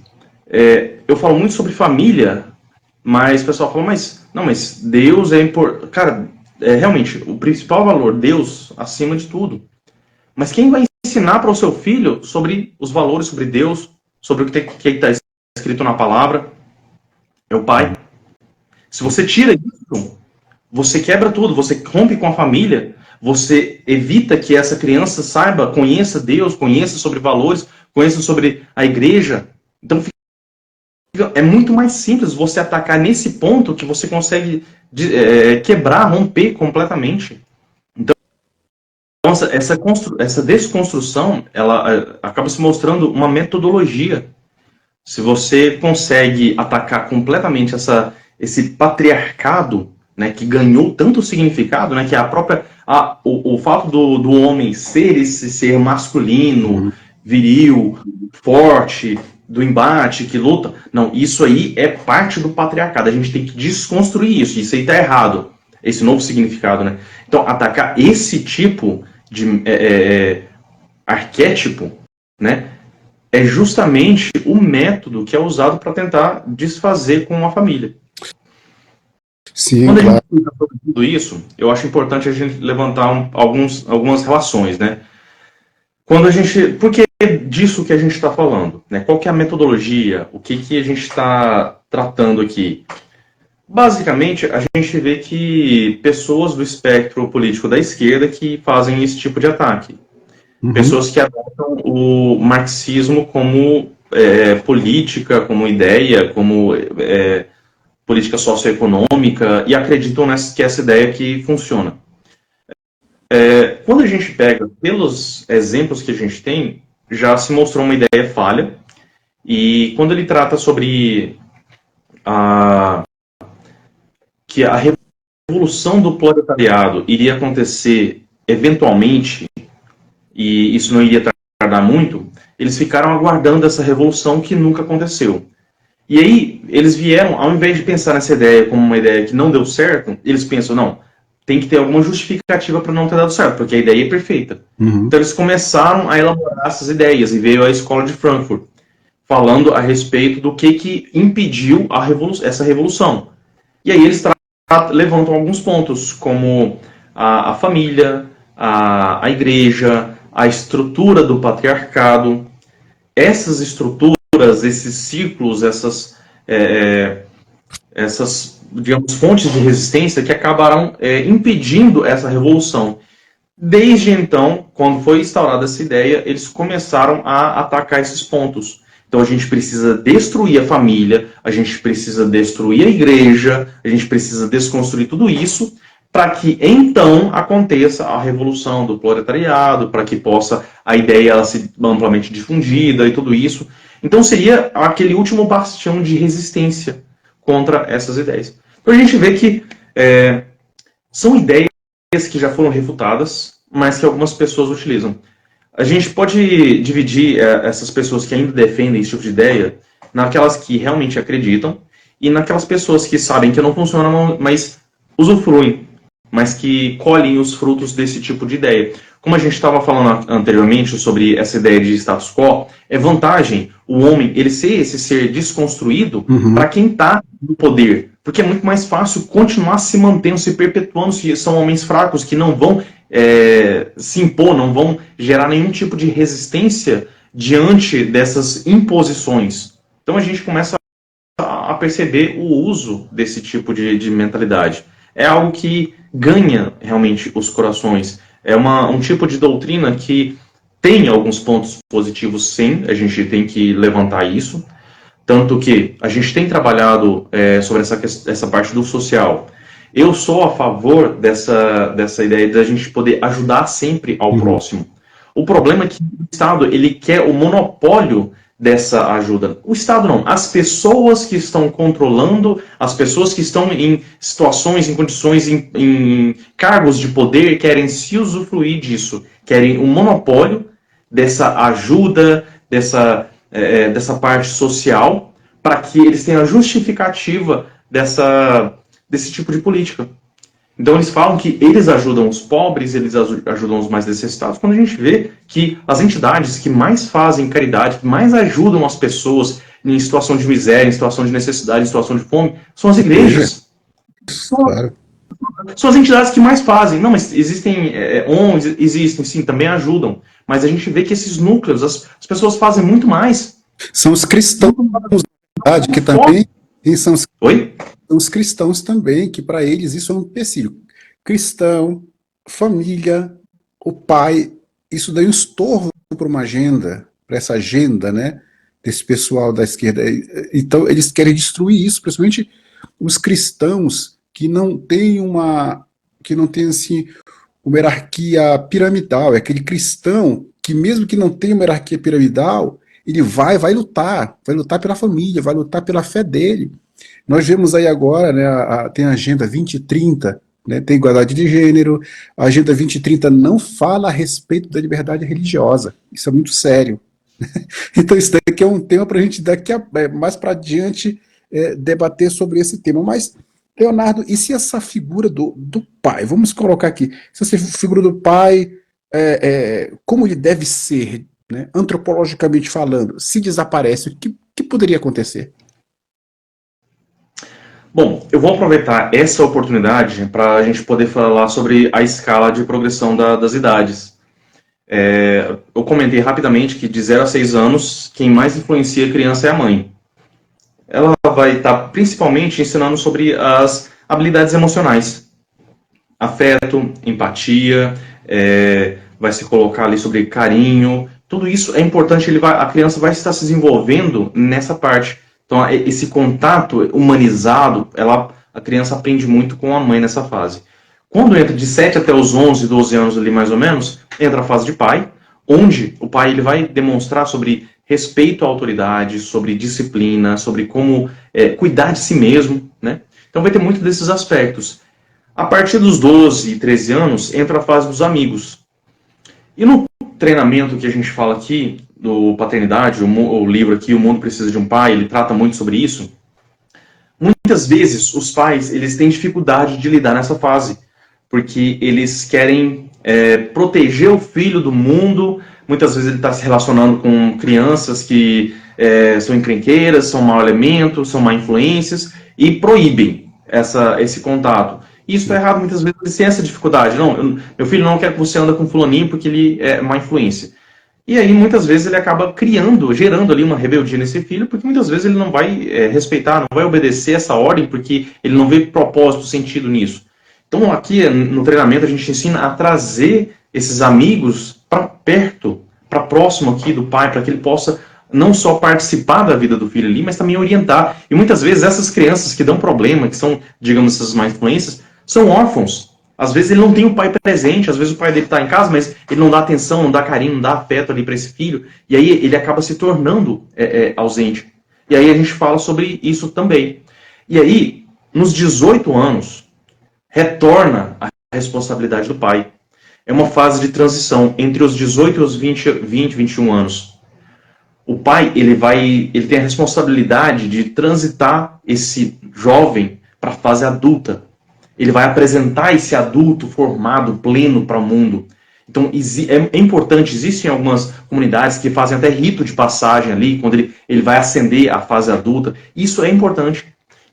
Eu falo muito sobre família, mas o pessoal fala, mas Deus é importante. Cara, realmente, o principal valor, Deus acima de tudo. Mas quem vai ensinar para o seu filho sobre os valores, sobre Deus, sobre o que está escrito na palavra? É o pai. Se você tira isso, você quebra tudo, você rompe com a família, você evita que essa criança saiba, conheça Deus, conheça sobre valores, conheça sobre a igreja. Então é muito mais simples você atacar nesse ponto que você consegue quebrar, romper completamente. Então essa desconstrução, ela acaba se mostrando uma metodologia se você consegue atacar completamente esse patriarcado, né, que ganhou tanto significado, né, que é a própria o fato do homem ser esse ser masculino, viril, forte, do embate, que luta, não, isso aí é parte do patriarcado. A gente tem que desconstruir isso aí tá errado, esse novo significado, né? Então, atacar esse tipo de arquétipo, né, é justamente o método que é usado para tentar desfazer com a família. Sim, Quando a claro. gente pensa sobre tudo isso, eu acho importante a gente levantar algumas relações, né? Quando a gente, porque é disso que a gente está falando, né? Qual que é a metodologia? O que a gente está tratando aqui? Basicamente, a gente vê que pessoas do espectro político da esquerda que fazem esse tipo de ataque. Uhum. Pessoas que adotam o marxismo como política, como ideia, como política socioeconômica e acreditam que essa ideia que funciona. Quando a gente pega, pelos exemplos que a gente tem, já se mostrou uma ideia falha, e quando ele trata sobre a, que a revolução do proletariado iria acontecer eventualmente, e isso não iria tardar muito, eles ficaram aguardando essa revolução que nunca aconteceu. E aí, eles vieram, ao invés de pensar nessa ideia como uma ideia que não deu certo, eles pensam, não, tem que ter alguma justificativa para não ter dado certo, porque a ideia é perfeita. Uhum. Então, eles começaram a elaborar essas ideias, e veio a escola de Frankfurt, falando a respeito do que impediu essa revolução. E aí, eles levantam alguns pontos, como a família, a igreja, a estrutura do patriarcado. Essas estruturas, esses ciclos, essas, digamos, fontes de resistência que acabaram impedindo essa revolução. Desde então, quando foi instaurada essa ideia, eles começaram a atacar esses pontos. Então a gente precisa destruir a família, a gente precisa destruir a igreja, a gente precisa desconstruir tudo isso para que então aconteça a revolução do proletariado, para que possa a ideia ela ser amplamente difundida e tudo isso. Então seria aquele último bastião de resistência contra essas ideias. Então a gente vê que são ideias que já foram refutadas, mas que algumas pessoas utilizam. A gente pode dividir essas pessoas que ainda defendem esse tipo de ideia naquelas que realmente acreditam e naquelas pessoas que sabem que não funciona, mas usufruem, mas que colhem os frutos desse tipo de ideia. Como a gente estava falando anteriormente sobre essa ideia de status quo, é vantagem o homem ele ser esse ser desconstruído Uhum. para quem está no poder. Porque é muito mais fácil continuar se mantendo, se perpetuando, se são homens fracos que não vão se impor, não vão gerar nenhum tipo de resistência diante dessas imposições. Então a gente começa a perceber o uso desse tipo de mentalidade. É algo que ganha realmente os corações. É um tipo de doutrina que tem alguns pontos positivos, sim, a gente tem que levantar isso. Tanto que a gente tem trabalhado sobre essa parte do social. Eu sou a favor dessa ideia de a gente poder ajudar sempre ao Uhum. próximo. O problema é que o Estado ele quer o monopólio dessa ajuda. O Estado não, as pessoas que estão controlando, as pessoas que estão em situações, em condições, em cargos de poder, querem se usufruir disso, querem um monopólio dessa ajuda, dessa parte social, para que eles tenham a justificativa desse tipo de política. Então eles falam que eles ajudam os pobres, eles ajudam os mais necessitados, quando a gente vê que as entidades que mais fazem caridade, que mais ajudam as pessoas em situação de miséria, em situação de necessidade, em situação de fome, são as Igreja, igrejas. São, claro. são as entidades que mais fazem. Não, mas existem ONGs, existem, sim, também ajudam. Mas a gente vê que esses núcleos, as pessoas fazem muito mais. São os cristãos, Muito mais na verdade, que forte. também, e Oi? são os cristãos também, que para eles isso é um empecilho. Cristão, família, o pai, isso daí é um estorvo para uma agenda, para essa agenda, né, desse pessoal da esquerda. Então, eles querem destruir isso, principalmente os cristãos que não têm assim, uma hierarquia piramidal, é aquele cristão que mesmo que não tenha uma hierarquia piramidal, ele vai lutar pela família, vai lutar pela fé dele. Nós vemos aí agora, né, tem a Agenda 2030, né, tem igualdade de gênero, a Agenda 2030 não fala a respeito da liberdade religiosa, isso é muito sério. Então isso daqui é um tema para a gente mais para adiante debater sobre esse tema. Mas, Leonardo, e se essa figura do pai, vamos colocar aqui, se essa figura do pai, como ele deve ser, né, antropologicamente falando, se desaparece, o que poderia acontecer? Bom, eu vou aproveitar essa oportunidade para a gente poder falar sobre a escala de progressão das idades. Eu comentei rapidamente que de 0 a 6 anos, quem mais influencia a criança é a mãe. Ela vai estar principalmente ensinando sobre as habilidades emocionais. Afeto, empatia, vai se colocar ali sobre carinho. Tudo isso é importante, a criança vai estar se desenvolvendo nessa parte. Então, esse contato humanizado, a criança aprende muito com a mãe nessa fase. Quando entra de 7 até os 11, 12 anos ali mais ou menos, entra a fase de pai, onde o pai ele vai demonstrar sobre respeito à autoridade, sobre disciplina, sobre como cuidar de si mesmo, né? Então vai ter muito desses aspectos. A partir dos 12 e 13 anos, entra a fase dos amigos. E no treinamento que a gente fala aqui, do Paternidade, o livro aqui, O Mundo Precisa de um Pai, ele trata muito sobre isso. Muitas vezes, os pais eles têm dificuldade de lidar nessa fase, porque eles querem proteger o filho do mundo. Muitas vezes ele está se relacionando com crianças que são encrenqueiras, são mau elemento, são má influências, e proíbem esse contato. E isso está errado, muitas vezes eles têm essa dificuldade. Não, meu filho não quer que você ande com fulaninho porque ele é má influência. E aí, muitas vezes, ele acaba gerando ali uma rebeldia nesse filho, porque muitas vezes ele não vai respeitar, não vai obedecer essa ordem, porque ele não vê propósito, sentido nisso. Então, aqui no treinamento, a gente ensina a trazer esses amigos para perto, para próximo aqui do pai, para que ele possa não só participar da vida do filho ali, mas também orientar. E muitas vezes essas crianças que dão problema, que são, digamos, essas má influências, são órfãos. Às vezes ele não tem o pai presente, às vezes o pai dele está em casa, mas ele não dá atenção, não dá carinho, não dá afeto ali para esse filho, e aí ele acaba se tornando ausente. E aí a gente fala sobre isso também. E aí, nos 18 anos, retorna a responsabilidade do pai. É uma fase de transição entre os 18 e os 20, 21 anos. O pai ele tem a responsabilidade de transitar esse jovem para a fase adulta. Ele vai apresentar esse adulto formado, pleno para o mundo. Então, é importante, existem algumas comunidades que fazem até rito de passagem ali, quando ele vai ascender à fase adulta. Isso é importante.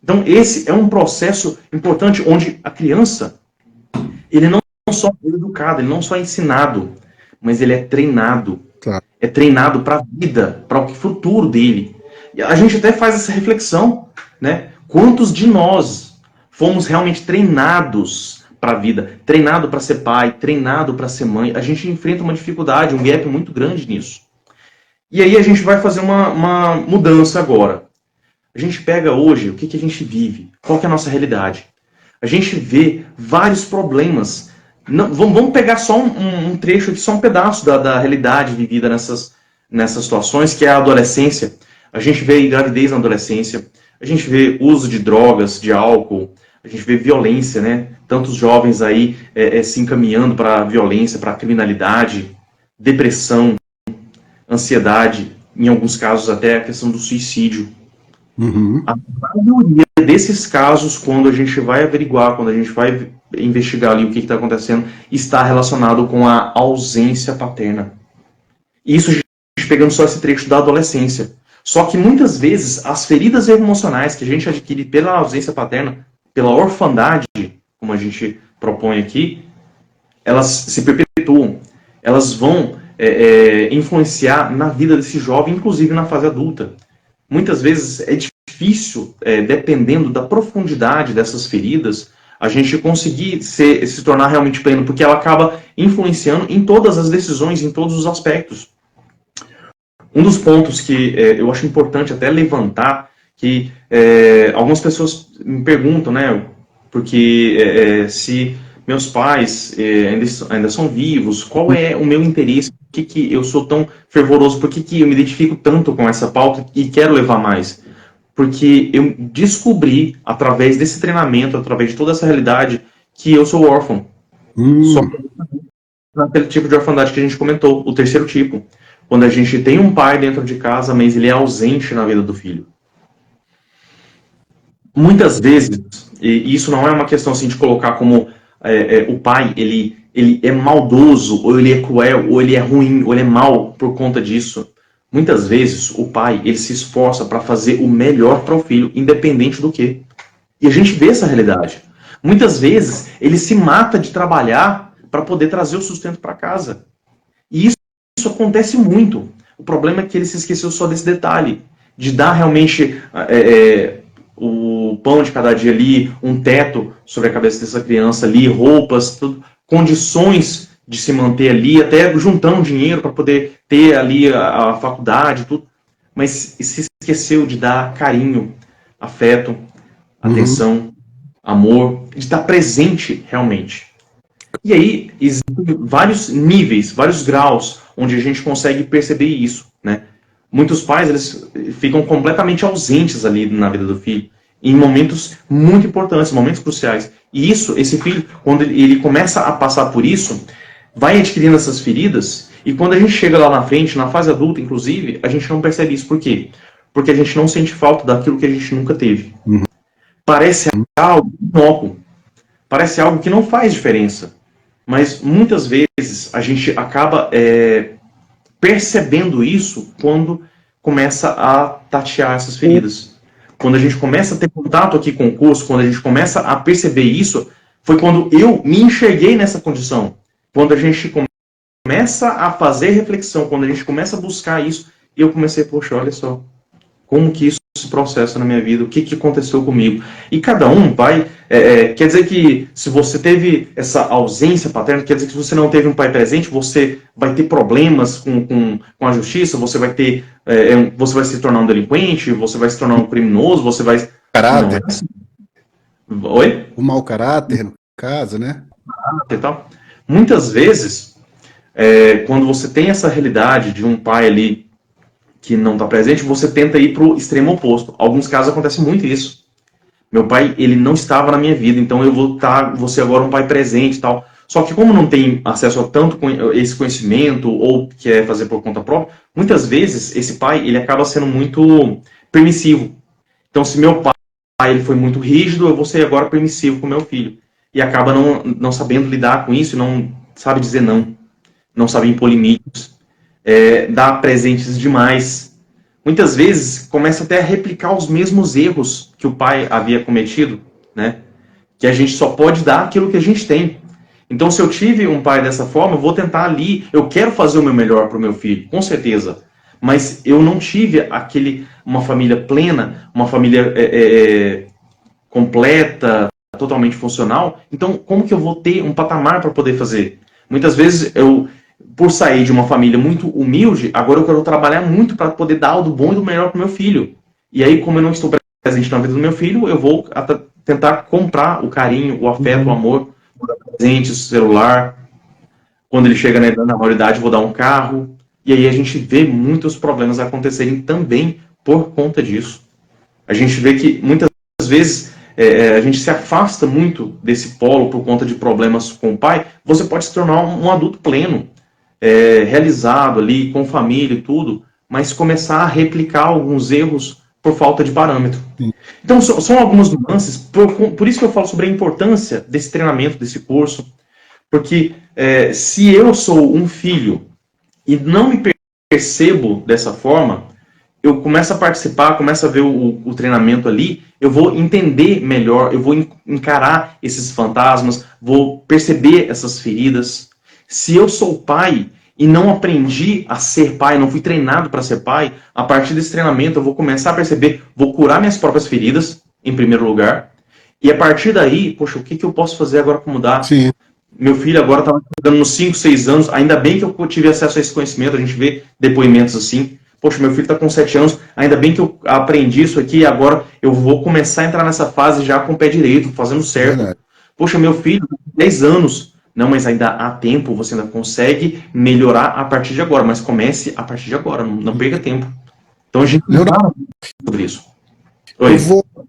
Então, esse é um processo importante, onde a criança, ele não só é educado, ele não só é ensinado, mas ele é treinado. Claro. É treinado para a vida, para o futuro dele. E a gente até faz essa reflexão, né? Quantos de nós fomos realmente treinados para a vida, treinado para ser pai, treinado para ser mãe? A gente enfrenta uma dificuldade, um gap muito grande nisso. E aí a gente vai fazer uma mudança agora. A gente pega hoje o que a gente vive, qual que é a nossa realidade. A gente vê vários problemas. Não, vamos pegar só um trecho aqui, só um pedaço da realidade vivida nessas situações, que é a adolescência. A gente vê gravidez na adolescência, a gente vê uso de drogas, de álcool, a gente vê violência, né? Tantos jovens aí se encaminhando para a violência, para a criminalidade, depressão, ansiedade, em alguns casos até a questão do suicídio. Uhum. A maioria desses casos, quando a gente vai averiguar, quando a gente vai investigar ali o que está acontecendo, está relacionado com a ausência paterna. Isso a gente pegando só esse trecho da adolescência. Só que muitas vezes as feridas emocionais que a gente adquire pela ausência paterna, pela orfandade, como a gente propõe aqui, elas se perpetuam. Elas vão influenciar na vida desse jovem, inclusive na fase adulta. Muitas vezes é difícil, dependendo da profundidade dessas feridas, a gente conseguir se tornar realmente pleno, porque ela acaba influenciando em todas as decisões, em todos os aspectos. Um dos pontos que eu acho importante até levantar, que algumas pessoas me perguntam, né, porque se meus pais ainda são vivos, qual é o meu interesse, por que eu sou tão fervoroso, por que eu me identifico tanto com essa pauta e quero levar mais? Porque eu descobri, através desse treinamento, através de toda essa realidade, que eu sou órfão. Só Hum, naquele tipo de orfandade que a gente comentou, o terceiro tipo. Quando a gente tem um pai dentro de casa, mas ele é ausente na vida do filho. Muitas vezes, e isso não é uma questão assim de colocar como o pai, ele é maldoso, ou ele é cruel, ou ele é ruim, ou ele é mal por conta disso. Muitas vezes, o pai, ele se esforça para fazer o melhor para o filho, independente do que. E a gente vê essa realidade. Muitas vezes, ele se mata de trabalhar para poder trazer o sustento para casa. E isso acontece muito. O problema é que ele se esqueceu só desse detalhe, de dar realmente o pão de cada dia ali, um teto sobre a cabeça dessa criança ali, roupas, tudo, condições de se manter ali, até juntando dinheiro para poder ter ali a faculdade, tudo. Mas se esqueceu de dar carinho, afeto, uhum. atenção, amor, de estar presente realmente. E aí, existem vários níveis, vários graus, onde a gente consegue perceber isso, né? Muitos pais, eles ficam completamente ausentes ali na vida do filho, em momentos muito importantes, momentos cruciais. E isso, esse filho, quando ele começa a passar por isso, vai adquirindo essas feridas, e quando a gente chega lá na frente, na fase adulta, inclusive, a gente não percebe isso. Por quê? Porque a gente não sente falta daquilo que a gente nunca teve. Uhum. Parece algo inócuo, parece algo que não faz diferença. Mas muitas vezes a gente acaba percebendo isso quando começa a tatear essas feridas. Quando a gente começa a ter contato aqui com o curso, quando a gente começa a perceber isso, foi quando eu me enxerguei nessa condição. Quando a gente começa a fazer reflexão, quando a gente começa a buscar isso, eu comecei, poxa, olha só, como que isso se processa na minha vida, o que aconteceu comigo. E cada um vai. Quer dizer que se você teve essa ausência paterna, quer dizer que se você não teve um pai presente, você vai ter problemas com a justiça, você vai ter. Você vai se tornar um delinquente, você vai se tornar um criminoso, você vai. Não é Caráter, assim. Oi? o mau caráter, no caso, né? E tal. Muitas vezes, quando você tem essa realidade de um pai ali que não está presente, você tenta ir para o extremo oposto. Em alguns casos acontece muito isso. Meu pai, ele não estava na minha vida, então eu vou ser agora um pai presente e tal. Só que como não tem acesso a tanto esse conhecimento ou quer fazer por conta própria, muitas vezes esse pai, ele acaba sendo muito permissivo. Então se meu pai ele foi muito rígido, eu vou ser agora permissivo com meu filho. E acaba não sabendo lidar com isso, não sabe dizer não sabe impor limites, dá presentes demais. Muitas vezes começa até a replicar os mesmos erros que o pai havia cometido, né? Que a gente só pode dar aquilo que a gente tem. Então, se eu tive um pai dessa forma, eu vou tentar ali, eu quero fazer o meu melhor para o meu filho, com certeza. Mas eu não tive uma família plena, uma família completa, totalmente funcional. Então, como que eu vou ter um patamar para poder fazer? Muitas vezes por sair de uma família muito humilde, agora eu quero trabalhar muito para poder dar o do bom e do melhor para o meu filho. E aí, como eu não estou presente na vida do meu filho, eu vou tentar comprar o carinho, o afeto, o amor, presente, celular. Quando ele chega na maioridade, eu vou dar um carro. E aí a gente vê muitos problemas acontecerem também por conta disso. A gente vê que muitas vezes a gente se afasta muito desse polo por conta de problemas com o pai. Você pode se tornar um adulto pleno, realizado ali, com família e tudo, mas começar a replicar alguns erros por falta de parâmetro. Sim. Então, são algumas nuances, por isso que eu falo sobre a importância desse treinamento, desse curso, porque se eu sou um filho e não me percebo dessa forma, eu começo a participar, começo a ver o treinamento ali, eu vou entender melhor, eu vou encarar esses fantasmas, vou perceber essas feridas. Se eu sou pai e não aprendi a ser pai, não fui treinado para ser pai, a partir desse treinamento eu vou começar a perceber, vou curar minhas próprias feridas, em primeiro lugar, e a partir daí, poxa, o que eu posso fazer agora para mudar? Sim. Meu filho agora estava chegando nos 5, 6 anos, ainda bem que eu tive acesso a esse conhecimento, a gente vê depoimentos assim. Poxa, meu filho está com 7 anos, ainda bem que eu aprendi isso aqui e agora eu vou começar a entrar nessa fase já com o pé direito, fazendo certo. Verdade. Poxa, meu filho, 10 anos. Não, mas ainda há tempo, você ainda consegue melhorar a partir de agora, mas comece a partir de agora, não perca tempo. Então a gente não Leonardo, fala sobre isso. Oi.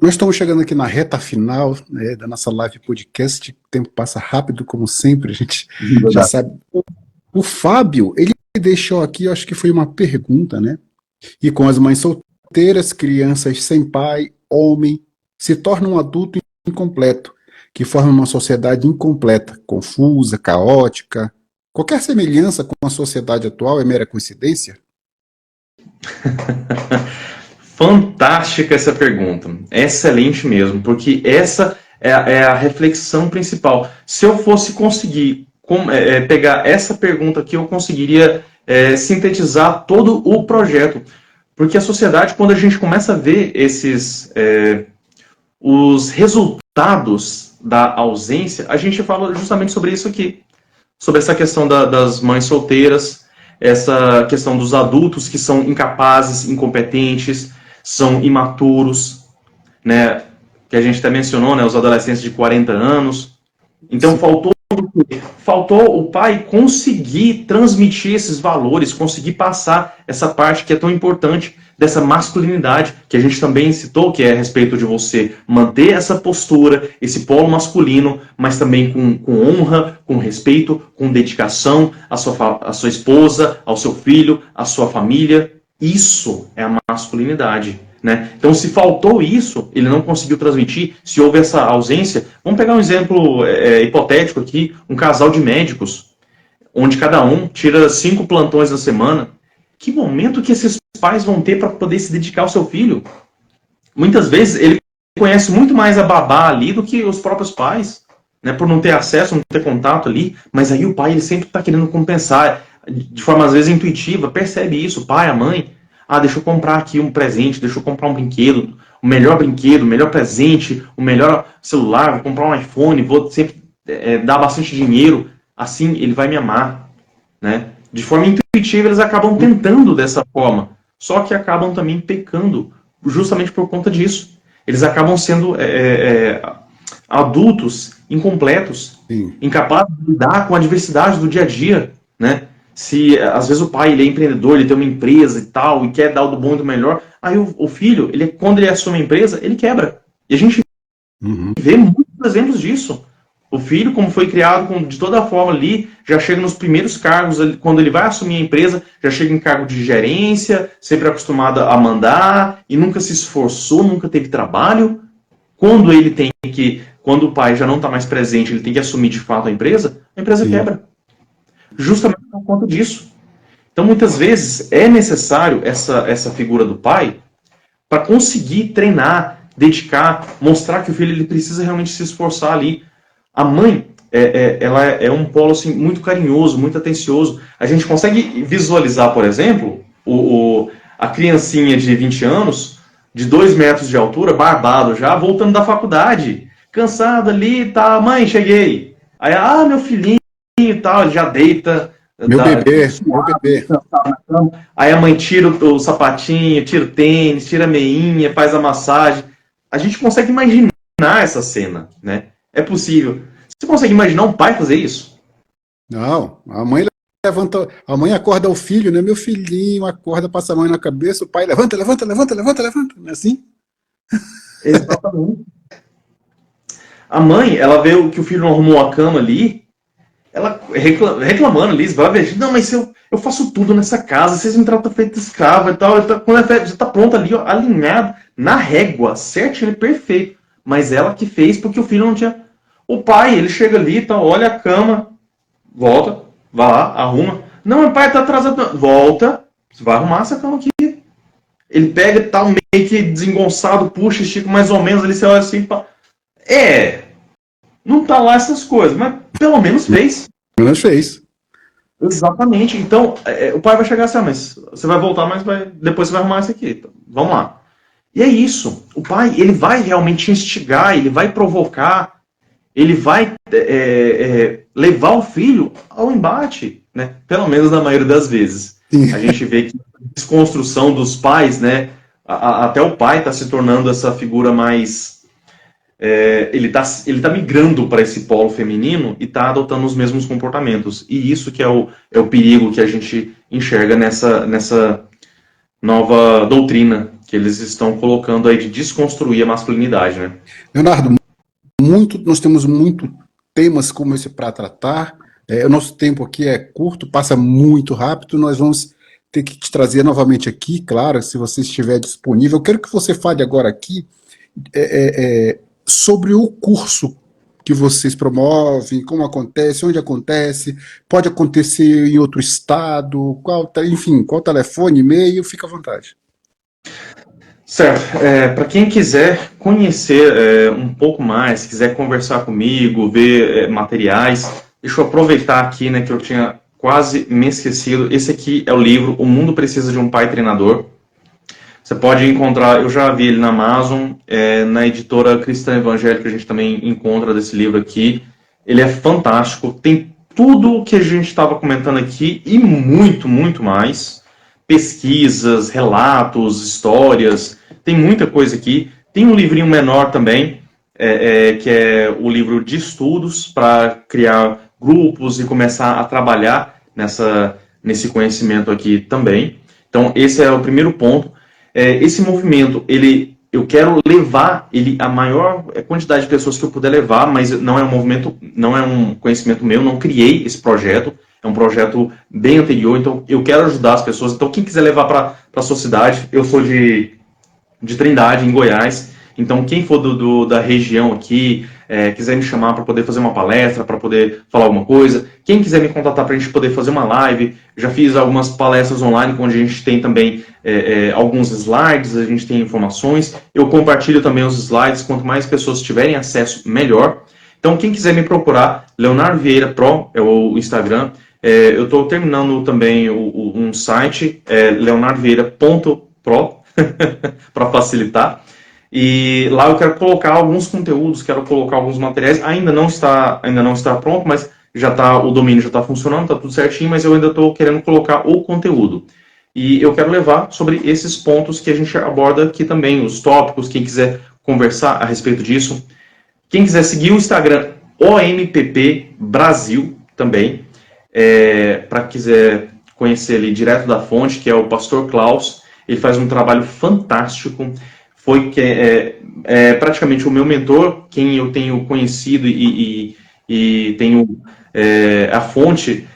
nós estamos chegando aqui na reta final, né, da nossa live podcast. O tempo passa rápido, como sempre, a gente já sabe. O Fábio, ele deixou aqui, eu acho que foi uma pergunta, né? E com as mães solteiras, crianças sem pai, homem, se torna um adulto incompleto, que forma uma sociedade incompleta, confusa, caótica. Qualquer semelhança com a sociedade atual é mera coincidência? Fantástica essa pergunta. Excelente mesmo, porque essa é a reflexão principal. Se eu fosse conseguir pegar essa pergunta aqui, eu conseguiria sintetizar todo o projeto. Porque a sociedade, quando a gente começa a ver os resultados da ausência, a gente fala justamente sobre isso aqui. Sobre essa questão das mães solteiras, essa questão dos adultos que são incapazes, incompetentes, são imaturos, né? Que a gente até mencionou, né? Os adolescentes de 40 anos. Então faltou o pai conseguir transmitir esses valores, conseguir passar essa parte que é tão importante dessa masculinidade, que a gente também citou, que é a respeito de você manter essa postura, esse polo masculino, mas também com honra, com respeito, com dedicação à sua esposa, ao seu filho, à sua família. Isso é a masculinidade. Né? Então, se faltou isso, ele não conseguiu transmitir, se houve essa ausência, vamos pegar um exemplo hipotético aqui, um casal de médicos, onde cada um tira 5 plantões na semana. Que momento que esses pais vão ter para poder se dedicar ao seu filho? Muitas vezes ele conhece muito mais a babá ali do que os próprios pais, né? Por não ter acesso, não ter contato ali, mas aí o pai ele sempre está querendo compensar, de forma às vezes intuitiva, percebe isso, o pai, a mãe. Deixa eu comprar aqui um presente, deixa eu comprar um brinquedo, o melhor presente, o melhor celular, vou comprar um iPhone, vou sempre dar bastante dinheiro, assim ele vai me amar, né? De forma intuitiva eles acabam tentando dessa forma, só que acabam também pecando, justamente por conta disso. Eles acabam sendo adultos incompletos, Sim. incapazes de lidar com a adversidade do dia a dia, né? Se às vezes o pai ele é empreendedor, ele tem uma empresa e tal, e quer dar o do bom e do melhor, aí o filho, quando ele assume a empresa, ele quebra. E a gente vê muitos exemplos disso. O filho, como foi criado de toda forma ali, já chega nos primeiros cargos, quando ele vai assumir a empresa, já chega em cargo de gerência, sempre acostumado a mandar, e nunca se esforçou, nunca teve trabalho. Quando o pai já não está mais presente, ele tem que assumir de fato a empresa quebra. Justamente por conta disso. Então, muitas vezes, é necessário essa figura do pai para conseguir treinar, dedicar, mostrar que o filho ele precisa realmente se esforçar ali. A mãe, ela é um polo assim, muito carinhoso, muito atencioso. A gente consegue visualizar, por exemplo, a criancinha de 20 anos, de 2 metros de altura, barbado já, voltando da faculdade, cansado ali, tá, mãe, cheguei. Aí, meu filhinho, e tal, ele já deita. Meu bebê. Aí a mãe tira o sapatinho, tira o tênis, tira a meinha, faz a massagem. A gente consegue imaginar essa cena, né? É possível. Você consegue imaginar um pai fazer isso? Não, a mãe levanta, a mãe acorda o filho, né? Meu filhinho acorda, passa a mão na cabeça, o pai levanta, não é assim? Exatamente. A mãe, ela vê que o filho não arrumou a cama ali, ela reclamando ali, não, mas eu faço tudo nessa casa, vocês me tratam feito escrava e tal, quando ela já tá pronta ali, ó, alinhado, na régua, certinho, perfeito. Mas ela que fez porque o filho não tinha. O pai, ele chega ali, tá, olha a cama, volta, vai lá, arruma. Não, o pai tá atrasado. Volta, você vai arrumar essa cama aqui. Ele pega, tá meio que desengonçado, puxa, estica mais ou menos, ali você olha assim, não tá lá essas coisas, mas pelo menos fez. Pelo menos fez. Exatamente. Então, o pai vai chegar assim, mas você vai voltar, mas depois você vai arrumar isso aqui. Então, vamos lá. E é isso. O pai, ele vai realmente instigar, ele vai provocar, ele vai levar o filho ao embate, né? Pelo menos na maioria das vezes. Sim. A gente vê que a desconstrução dos pais, né? Até o pai está se tornando essa figura mais ele tá migrando para esse polo feminino e está adotando os mesmos comportamentos. E isso que é o perigo que a gente enxerga nessa nova doutrina que eles estão colocando aí de desconstruir a masculinidade, né? Leonardo, nós temos muito temas como esse para tratar. O nosso tempo aqui é curto, passa muito rápido. Nós vamos ter que te trazer novamente aqui, claro, se você estiver disponível. Eu quero que você fale agora aqui sobre o curso que vocês promovem, como acontece, onde acontece, pode acontecer em outro estado, enfim, qual telefone, e-mail, fica à vontade. Certo. Para quem quiser conhecer um pouco mais, quiser conversar comigo, ver materiais, deixa eu aproveitar aqui, né, que eu tinha quase me esquecido. Esse aqui é o livro O Mundo Precisa de um Pai Treinador. Você pode encontrar, eu já vi ele na Amazon, na editora Cristã Evangélica a gente também encontra desse livro aqui. Ele é fantástico, tem tudo o que a gente estava comentando aqui e muito, muito mais. Pesquisas, relatos, histórias, tem muita coisa aqui. Tem um livrinho menor também, que é o livro de estudos para criar grupos e começar a trabalhar nesse conhecimento aqui também. Então, esse é o primeiro ponto. Esse movimento, eu quero levar ele a maior quantidade de pessoas que eu puder levar, mas não é um movimento, não é um conhecimento meu, não criei esse projeto, é um projeto bem anterior, então eu quero ajudar as pessoas. Então, quem quiser levar para a sua cidade, eu sou de Trindade, em Goiás, então quem for da região aqui, quiser me chamar para poder fazer uma palestra, para poder falar alguma coisa, quem quiser me contatar para a gente poder fazer uma live, já fiz algumas palestras online, onde a gente tem também alguns slides, a gente tem informações, eu compartilho também os slides, quanto mais pessoas tiverem acesso, melhor. Então, quem quiser me procurar, Leonardo Vieira Pro, é o Instagram. Eu estou terminando também um site, leonardovieira.pro, para facilitar. E lá eu quero colocar alguns conteúdos, quero colocar alguns materiais. Ainda não está pronto, mas o domínio já está funcionando, está tudo certinho, mas eu ainda estou querendo colocar o conteúdo. E eu quero levar sobre esses pontos que a gente aborda aqui também, os tópicos, quem quiser conversar a respeito disso. Quem quiser seguir o Instagram, OMPP Brasil também, para quiser conhecer ele direto da fonte, que é o Pastor Klaus. Ele faz um trabalho fantástico. Praticamente o meu mentor, quem eu tenho conhecido e tenho a fonte,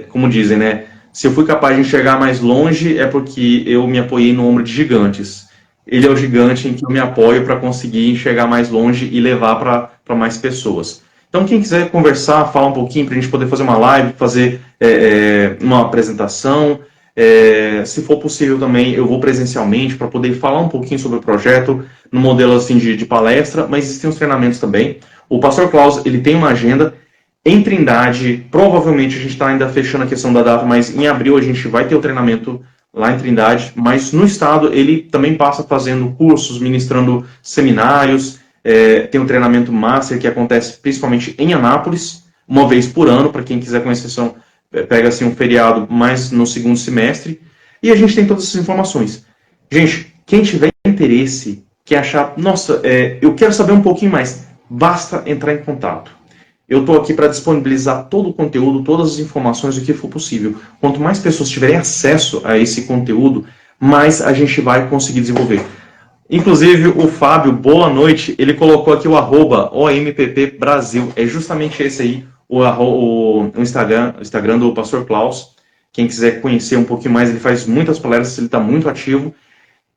como dizem, né? Se eu fui capaz de enxergar mais longe, é porque eu me apoiei no ombro de gigantes. Ele é o gigante em que eu me apoio para conseguir enxergar mais longe e levar para mais pessoas. Então, quem quiser conversar, falar um pouquinho para a gente poder fazer uma live, fazer uma apresentação, se for possível também, eu vou presencialmente para poder falar um pouquinho sobre o projeto, no modelo assim de palestra, mas existem os treinamentos também. O Pastor Klaus, ele tem uma agenda em Trindade, provavelmente a gente está ainda fechando a questão da data, mas em abril a gente vai ter o treinamento lá em Trindade, mas no estado ele também passa fazendo cursos, ministrando seminários, tem um treinamento master que acontece principalmente em Anápolis, uma vez por ano, para quem quiser conhecer, pega assim um feriado mais no segundo semestre, e a gente tem todas essas informações. Gente, quem tiver interesse, quer achar, nossa, eu quero saber um pouquinho mais, basta entrar em contato. Eu estou aqui para disponibilizar todo o conteúdo, todas as informações, o que for possível. Quanto mais pessoas tiverem acesso a esse conteúdo, mais a gente vai conseguir desenvolver. Inclusive, o Fábio, boa noite, ele colocou aqui o @OMPP Brasil. É justamente esse aí, o Instagram do Pastor Klaus. Quem quiser conhecer um pouquinho mais, ele faz muitas palestras, ele está muito ativo.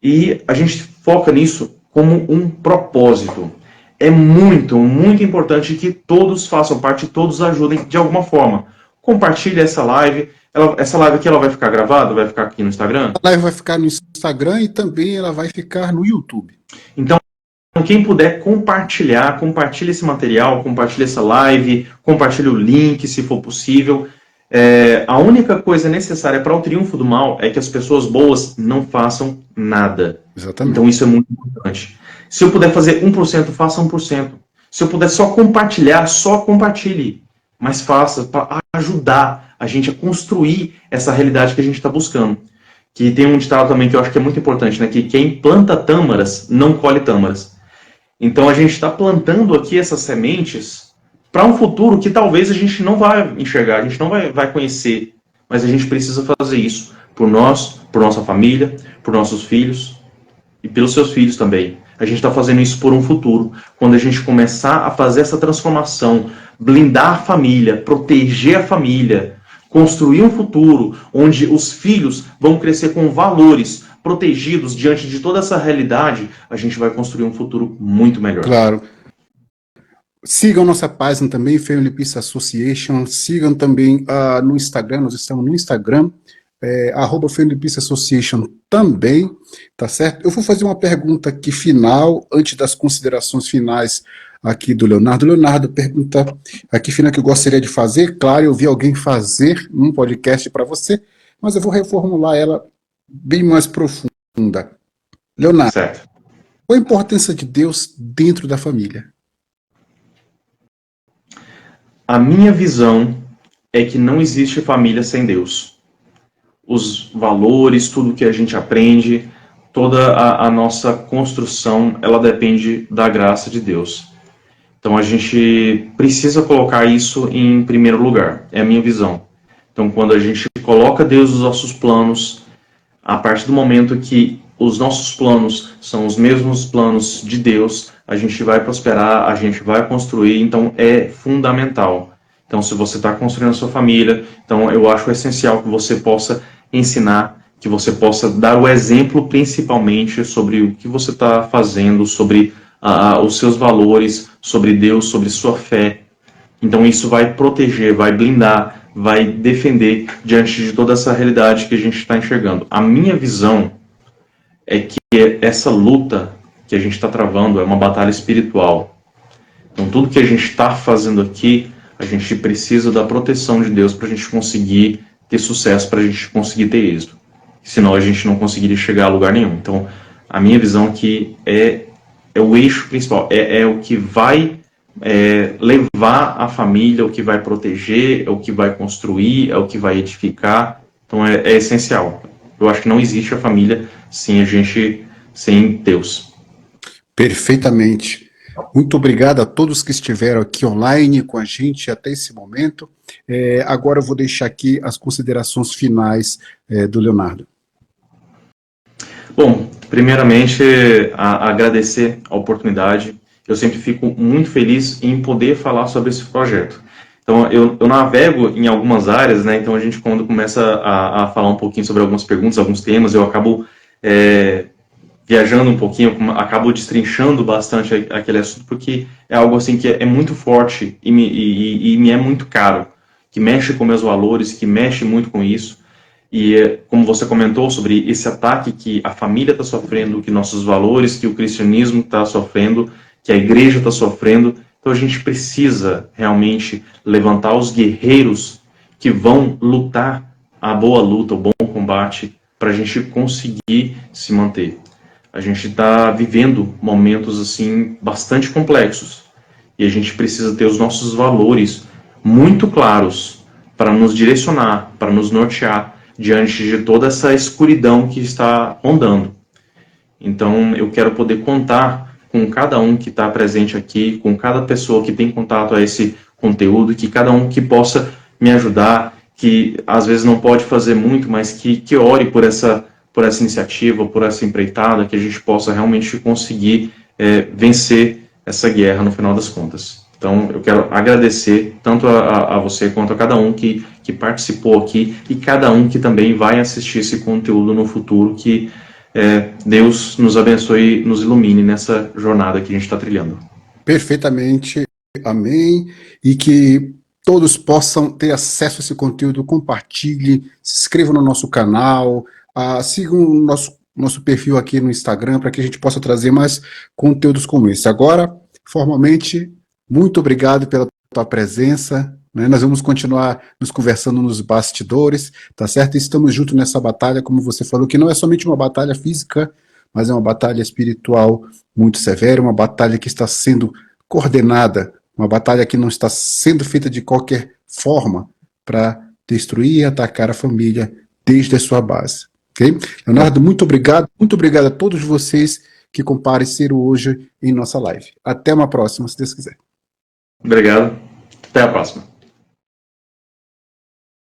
E a gente foca nisso como um propósito. É muito, muito importante que todos façam parte, todos ajudem de alguma forma. Compartilhe essa live. Essa live aqui ela vai ficar gravada? Vai ficar aqui no Instagram? A live vai ficar no Instagram e também ela vai ficar no YouTube. Então, quem puder compartilhar, compartilhe esse material, compartilhe essa live, compartilhe o link, se for possível. A única coisa necessária para o triunfo do mal é que as pessoas boas não façam nada. Exatamente. Então isso é muito importante. Se eu puder fazer 1%, faça 1%. Se eu puder só compartilhar, só compartilhe. Mas faça para ajudar a gente a construir essa realidade que a gente está buscando. Que tem um ditado também que eu acho que é muito importante, né? Que quem planta tâmaras não colhe tâmaras. Então a gente está plantando aqui essas sementes para um futuro que talvez a gente não vai enxergar, a gente não vai conhecer, mas a gente precisa fazer isso por nós, por nossa família, por nossos filhos e pelos seus filhos também. A gente está fazendo isso por um futuro. Quando a gente começar a fazer essa transformação, blindar a família, proteger a família, construir um futuro onde os filhos vão crescer com valores protegidos diante de toda essa realidade, a gente vai construir um futuro muito melhor. Claro. Sigam nossa página também, Family Peace Association. Sigam também no Instagram, nós estamos no Instagram, @Family Peace Association também, tá certo? Eu vou fazer uma pergunta aqui final, antes das considerações finais aqui do Leonardo. Leonardo, pergunta aqui final que eu gostaria de fazer. Claro, eu vi alguém fazer um podcast para você, mas eu vou reformular ela bem mais profunda. Leonardo, Certo. qual a importância de Deus dentro da família? A minha visão é que não existe família sem Deus. Os valores, tudo que a gente aprende, toda a nossa construção, ela depende da graça de Deus. Então a gente precisa colocar isso em primeiro lugar, é a minha visão. Então quando a gente coloca Deus nos nossos planos, a partir do momento que os nossos planos são os mesmos planos de Deus, a gente vai prosperar, a gente vai construir, então é fundamental. Então, se você está construindo a sua família, então eu acho essencial que você possa ensinar, que você possa dar o exemplo principalmente sobre o que você está fazendo, sobre os seus valores, sobre Deus, sobre sua fé. Então isso vai proteger, vai blindar, vai defender diante de toda essa realidade que a gente está enxergando. A minha visão é que essa luta que a gente está travando é uma batalha espiritual. Então tudo que a gente está fazendo aqui, a gente precisa da proteção de Deus para a gente conseguir ter sucesso, para a gente conseguir ter êxito. Senão a gente não conseguiria chegar a lugar nenhum. Então a minha visão aqui é o eixo principal, é o que vai levar a família, o que vai proteger, é o que vai construir, é o que vai edificar. Então é essencial. Eu acho que não existe a família sem Deus. Perfeitamente. Muito obrigado a todos que estiveram aqui online com a gente até esse momento. Agora eu vou deixar aqui as considerações finais do Leonardo. Bom, primeiramente, agradecer a oportunidade. Eu sempre fico muito feliz em poder falar sobre esse projeto. Então, eu navego em algumas áreas, né? Então, a gente, quando começa a falar um pouquinho sobre algumas perguntas, alguns temas, eu acabo viajando um pouquinho, acabo destrinchando bastante aquele assunto, porque é algo assim que é muito forte e me é muito caro, que mexe com meus valores, que mexe muito com isso. E como você comentou sobre esse ataque que a família está sofrendo, que nossos valores, que o cristianismo está sofrendo, que a igreja está sofrendo, então a gente precisa realmente levantar os guerreiros que vão lutar a boa luta, o bom combate, para a gente conseguir se manter. A gente está vivendo momentos assim bastante complexos e a gente precisa ter os nossos valores muito claros para nos direcionar, para nos nortear diante de toda essa escuridão que está rondando. Então, eu quero poder contar com cada um que está presente aqui, com cada pessoa que tem contato a esse conteúdo, que cada um que possa me ajudar, que às vezes não pode fazer muito, mas que ore por essa iniciativa, por essa empreitada, que a gente possa realmente conseguir vencer essa guerra no final das contas. Então, eu quero agradecer tanto a você quanto a cada um que participou aqui e cada um que também vai assistir esse conteúdo no futuro, que Deus nos abençoe e nos ilumine nessa jornada que a gente está trilhando. Perfeitamente, amém. E que todos possam ter acesso a esse conteúdo, compartilhe, se inscrevam no nosso canal, sigam o nosso perfil aqui no Instagram para que a gente possa trazer mais conteúdos como esse. Agora, formalmente, muito obrigado pela tua presença, né? Nós vamos continuar nos conversando nos bastidores, tá certo? E estamos juntos nessa batalha, como você falou, que não é somente uma batalha física, mas é uma batalha espiritual muito severa, uma batalha que está sendo coordenada, uma batalha que não está sendo feita de qualquer forma para destruir e atacar a família desde a sua base. Okay? Leonardo, muito obrigado a todos vocês que compareceram hoje em nossa live. Até uma próxima, se Deus quiser. Obrigado. Até a próxima.